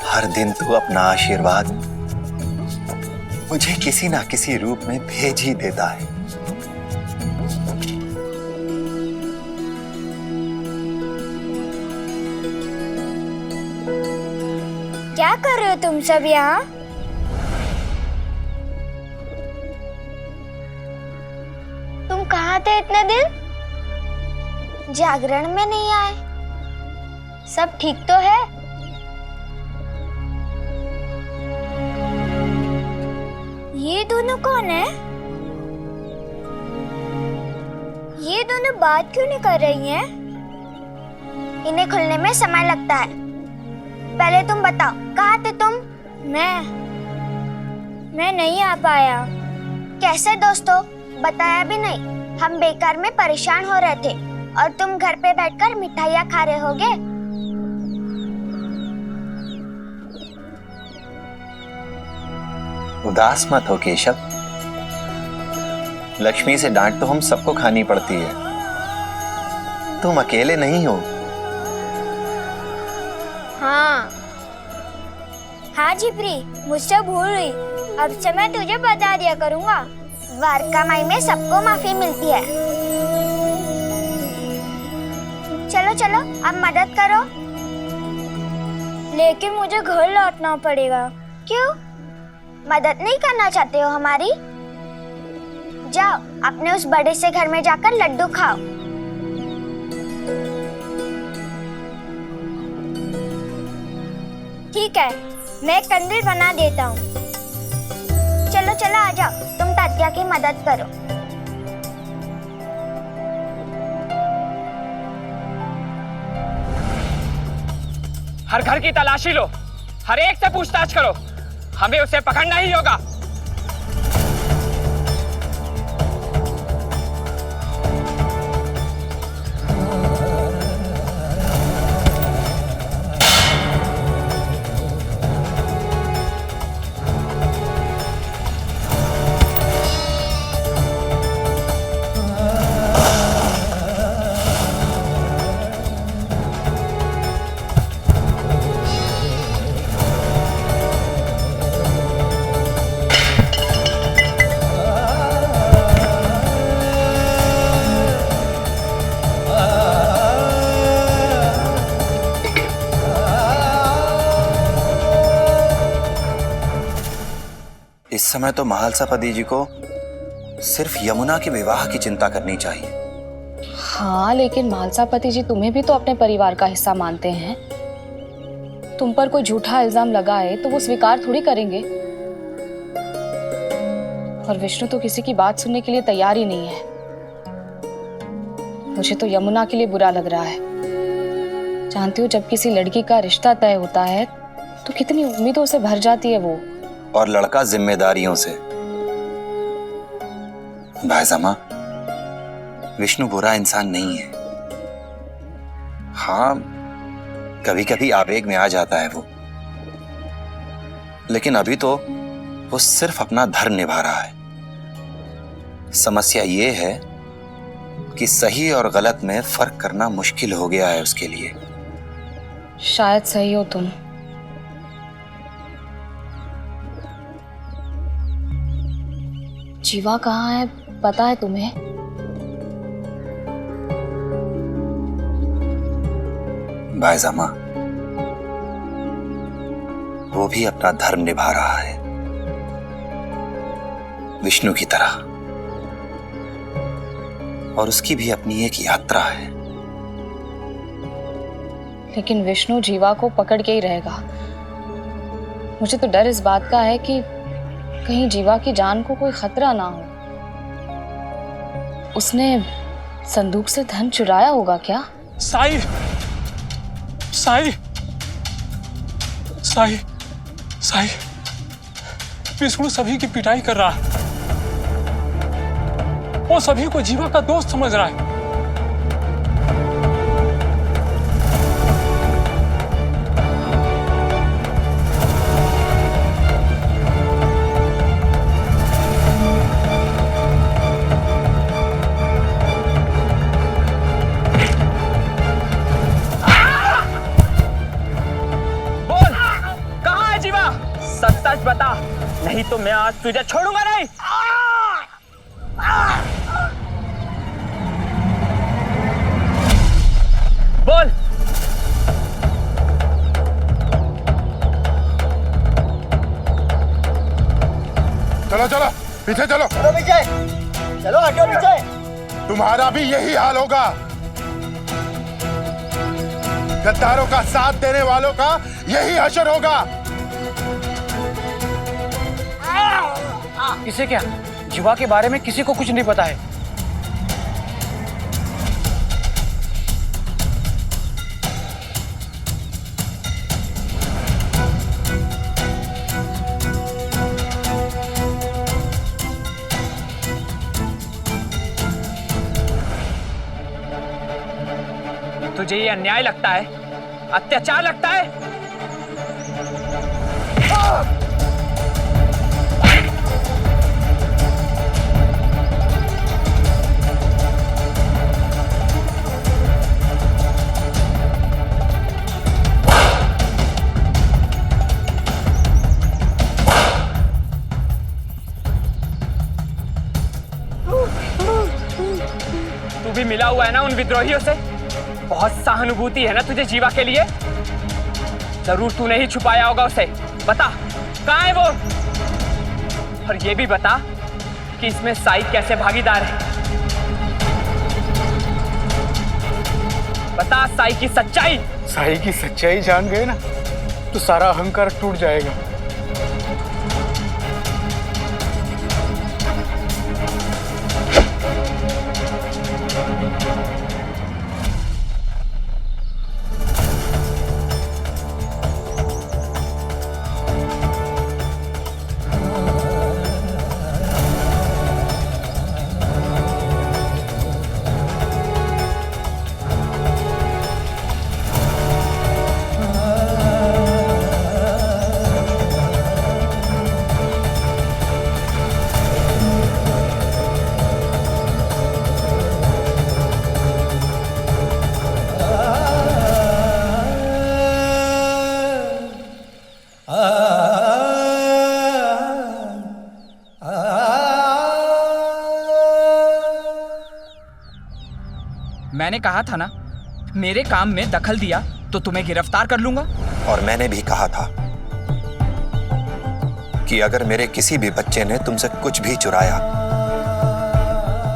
हर दिन तू अपना आशीर्वाद मुझे किसी ना किसी रूप में भेज ही देता है। क्या कर रहे हो तुम सब यहाँ? तुम कहाँ थे इतने दिन? जागरण में नहीं आए? सब ठीक तो है? ये दोनों कौन है? ये दोनों बात क्यों नहीं कर रही हैं? इन्हें खुलने में समय लगता है। पहले तुम बताओ, कहाँ थे तुम? मैं नहीं आ पाया। कैसे दोस्तों, बताया भी नहीं। हम बेकार में परेशान हो रहे थे और तुम घर पे बैठकर मिठाइयाँ खा रहे होगे। उदास मत हो केशव, लक्ष्मी से डांट तो हम सबको खानी पड़ती है, तुम अकेले नहीं हो। हाँ जिप्री, मुझसे भूल हुई, अब से मैं तुझे बता दिया करूँगा। द्वारका माई में सबको माफी मिलती है। चलो चलो अब मदद करो। लेकिन मुझे घर लौटना पड़ेगा। क्यों? मदद नहीं करना चाहते हो हमारी? जाओ अपने उस बड़े से घर में जाकर लड्डू खाओ। ठीक है, मैं कंदील बना देता हूँ। चलो चलो आ जाओ, तुम तात्या की मदद करो। हर घर की तलाशी लो, हर एक से पूछताछ करो, हमें उसे पकड़ना ही होगा। इस समय तो महालसापति जी को सिर्फ यमुना के विवाह की चिंता करनी चाहिए। हाँ, लेकिन महालसापति जी तुम्हें भी तो अपने परिवार का हिस्सा मानते हैं। तुम पर कोई झूठा इल्जाम लगाए तो वो स्वीकार थोड़ी करेंगे। और विष्णु तो किसी की बात सुनने के लिए तैयार ही नहीं है। मुझे तो यमुना के लिए बुरा लग रहा है। जानती हो, जब किसी लड़की का रिश्ता तय होता है तो कितनी उम्मीदों से भर जाती है वो, और लड़का जिम्मेदारियों से। भाईजामा, विष्णु बुरा इंसान नहीं है। हाँ, कभी कभी आवेग में आ जाता है वो, लेकिन अभी तो वो सिर्फ अपना धर्म निभा रहा है। समस्या ये है कि सही और गलत में फर्क करना मुश्किल हो गया है उसके लिए। शायद सही हो तुम। जीवा कहाँ है, पता है तुम्हें? भाईजामा, वो भी अपना धर्म निभा रहा है, विष्णु की तरह, और उसकी भी अपनी एक यात्रा है। लेकिन विष्णु जीवा को पकड़ के ही रहेगा। मुझे तो डर इस बात का है कि कहीं जीवा की जान को कोई खतरा ना हो। उसने संदूक से धन चुराया होगा क्या? साई, साई, साई, साई, विष्णु सभी की पिटाई कर रहा है। वो सभी को जीवा का दोस्त समझ रहा है। सच बता, नहीं तो मैं आज तुझे छोड़ूंगा नहीं। बोल। चलो चलो पीछे चलो। चलो पीछे, चलो हटो पीछे। तुम्हारा भी यही हाल होगा। गद्दारों का साथ देने वालों का यही हशर होगा। इसे क्या? जीवा के बारे में किसी को कुछ नहीं पता है। तुझे ये अन्याय लगता है, अत्याचार लगता है? तू भी मिला हुआ है ना उन विद्रोहियों से? बहुत सहानुभूति है ना तुझे जीवा के लिए? जरूर तूने ही छुपाया होगा उसे। बता कहाँ है वो? और ये भी बता कि इसमें साई कैसे भागीदार है। बता साई की सच्चाई। साई की सच्चाई जान गए ना तो सारा अहंकार टूट जाएगा। मैंने कहा था ना, मेरे काम में दखल दिया तो तुम्हें गिरफ्तार कर लूंगा। और मैंने भी कहा था कि अगर मेरे किसी भी बच्चे ने तुमसे कुछ भी चुराया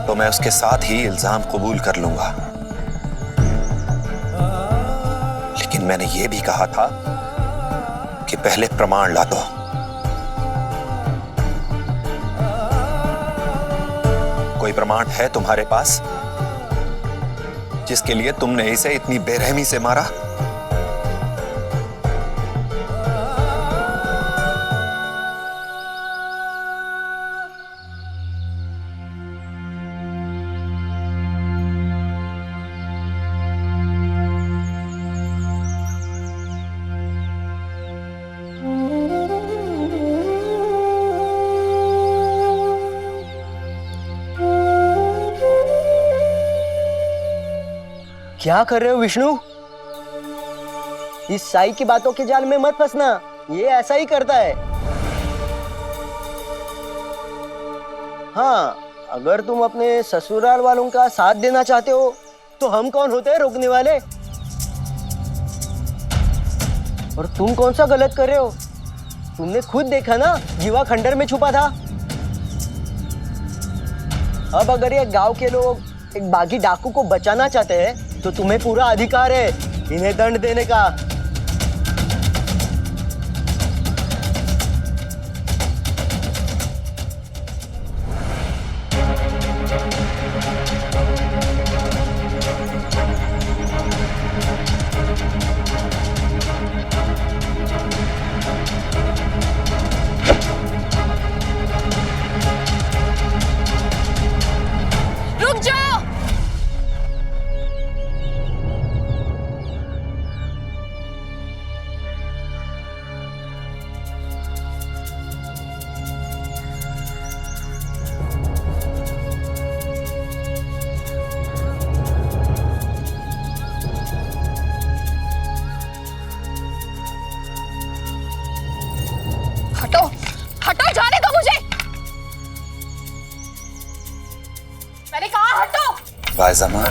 तो मैं उसके साथ ही इल्जाम कबूल कर लूंगा। लेकिन मैंने ये भी कहा था कि पहले प्रमाण ला दो। कोई प्रमाण है तुम्हारे पास? जिसके लिए तुमने इसे इतनी बेरहमी से मारा? क्या कर रहे हो विष्णु? इस साई की बातों के जाल में मत फंसना, ये ऐसा ही करता है। हाँ, अगर तुम अपने ससुराल वालों का साथ देना चाहते हो तो हम कौन होते हैं रोकने वाले? और तुम कौन सा गलत कर रहे हो? तुमने खुद देखा ना, जीवा खंडर में छुपा था। अब अगर ये गांव के लोग एक बागी डाकू को बचाना चाहते हैं तो तुम्हें पूरा अधिकार है इन्हें दंड देने का। रुक जाओ। हटो, हटो, जाने दो मुझे। मैंने कहा हटो। बायज़मा,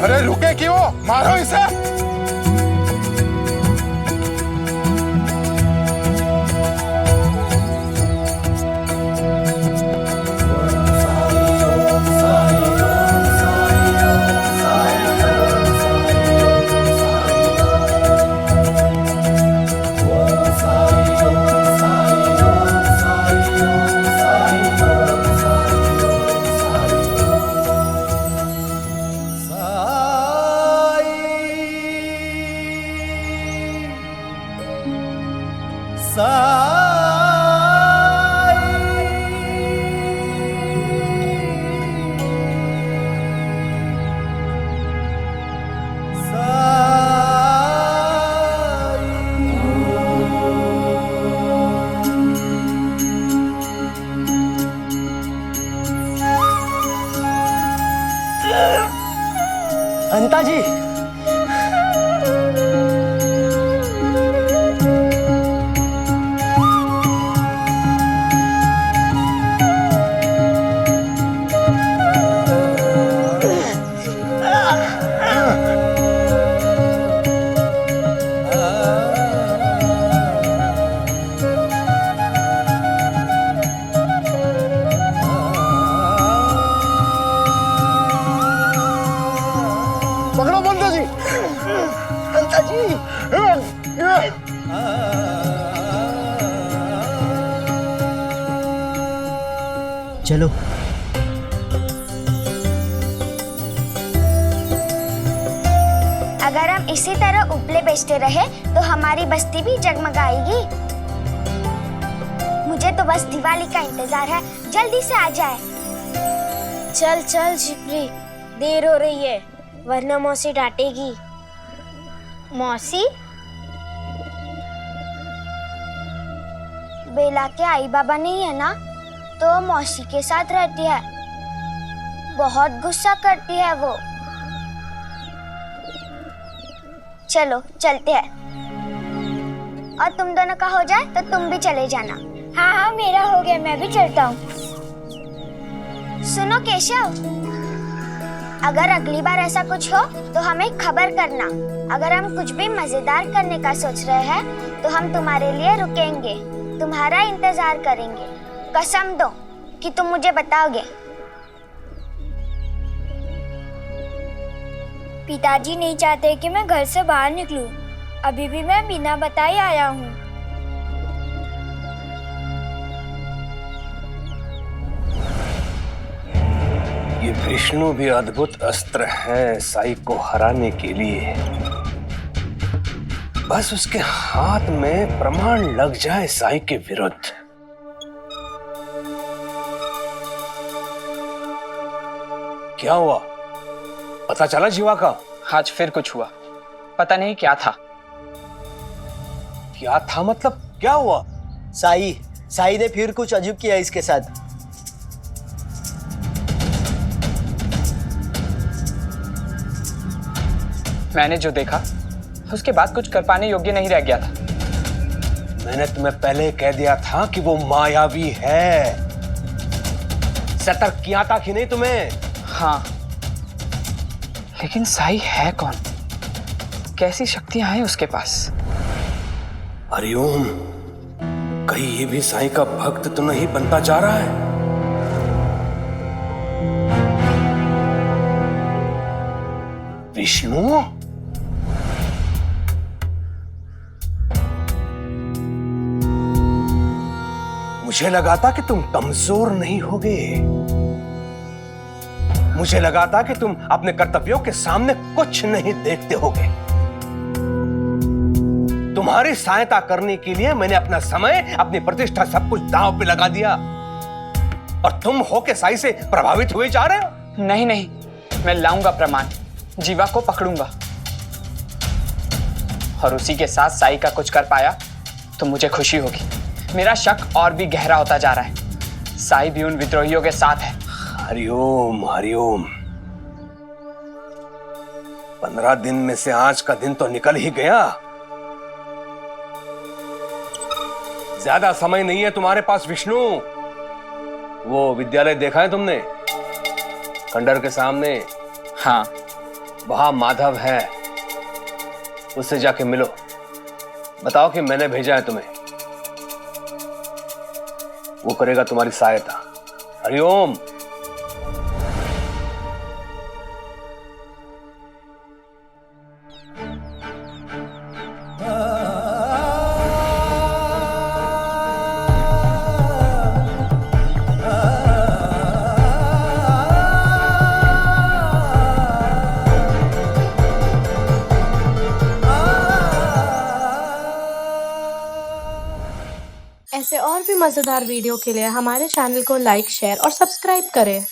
अरे रुके क्यों? मारो इसे। अनिता जी, पकड़ो बंदा जी। अनिता जी, चलो। अगर हम इसी तरह उपले बेचते रहे तो हमारी बस्ती भी जगमगाएगी। मुझे तो बस दिवाली का इंतजार है, जल्दी से आ जाए। चल चल झिपरी, देर हो रही है वरना मौसी डांटेगी। मौसी? बेला के आई बाबा नहीं है ना, तो मौसी के साथ रहती है। बहुत गुस्सा करती है वो। चलो चलते हैं। और तुम दोनों का हो जाए तो तुम भी चले जाना। हाँ हाँ मेरा हो गया, मैं भी चलता हूँ। सुनो केशव, अगर अगली बार ऐसा कुछ हो तो हमें खबर करना। अगर हम कुछ भी मजेदार करने का सोच रहे हैं तो हम तुम्हारे लिए रुकेंगे, तुम्हारा इंतजार करेंगे। कसम दो कि तुम मुझे बताओगे। पिताजी नहीं चाहते कि मैं घर से बाहर निकलूं। अभी भी मैं बिना बताए आया हूँ। ये विष्णु भी अद्भुत अस्त्र है साई को हराने के लिए। बस उसके हाथ में प्रमाण लग जाए साई के विरुद्ध। क्या हुआ? पता चला जीवा का? आज फिर कुछ हुआ, पता नहीं क्या था। क्या था मतलब क्या हुआ? साई ने फिर कुछ अजीब किया इसके साथ। मैंने जो देखा उसके बाद कुछ कर पाने योग्य नहीं रह गया था। मैंने तुम्हें पहले कह दिया था कि वो मायावी है। सतर्क किया था कि नहीं तुम्हें? हाँ, लेकिन साई है कौन? कैसी शक्तियां हैं उसके पास? हरिओम, कहीं ये भी साई का भक्त तो नहीं बनता जा रहा है? विष्णु? मुझे लगा था कि तुम कमजोर नहीं होगे। मुझे लगा था कि तुम अपने कर्तव्यों के सामने कुछ नहीं देखते होगे। तुम्हारी सहायता करने के लिए मैंने अपना समय, अपनी प्रतिष्ठा सब कुछ दांव पे लगा दिया, और तुम होके साई से प्रभावित हुए जा रहे हो। नहीं नहीं, मैं लाऊंगा प्रमाण, जीवा को पकड़ूंगा, और उसी के साथ साई का कुछ कर पाया तो मुझे खुशी होगी। मेरा शक और भी गहरा होता जा रहा है। साई भी उन विद्रोहियों के साथ है। हरिओम हरिओम। 15 दिन में से आज का दिन तो निकल ही गया। ज्यादा समय नहीं है तुम्हारे पास विष्णु। वो विद्यालय देखा है तुमने, खंडर के सामने? हाँ, वहां माधव है, उससे जाके मिलो, बताओ कि मैंने भेजा है तुम्हें। वो करेगा तुम्हारी सहायता। हरिओम। ऐसे और भी मज़ेदार वीडियो के लिए हमारे चैनल को लाइक, शेयर और सब्सक्राइब करें।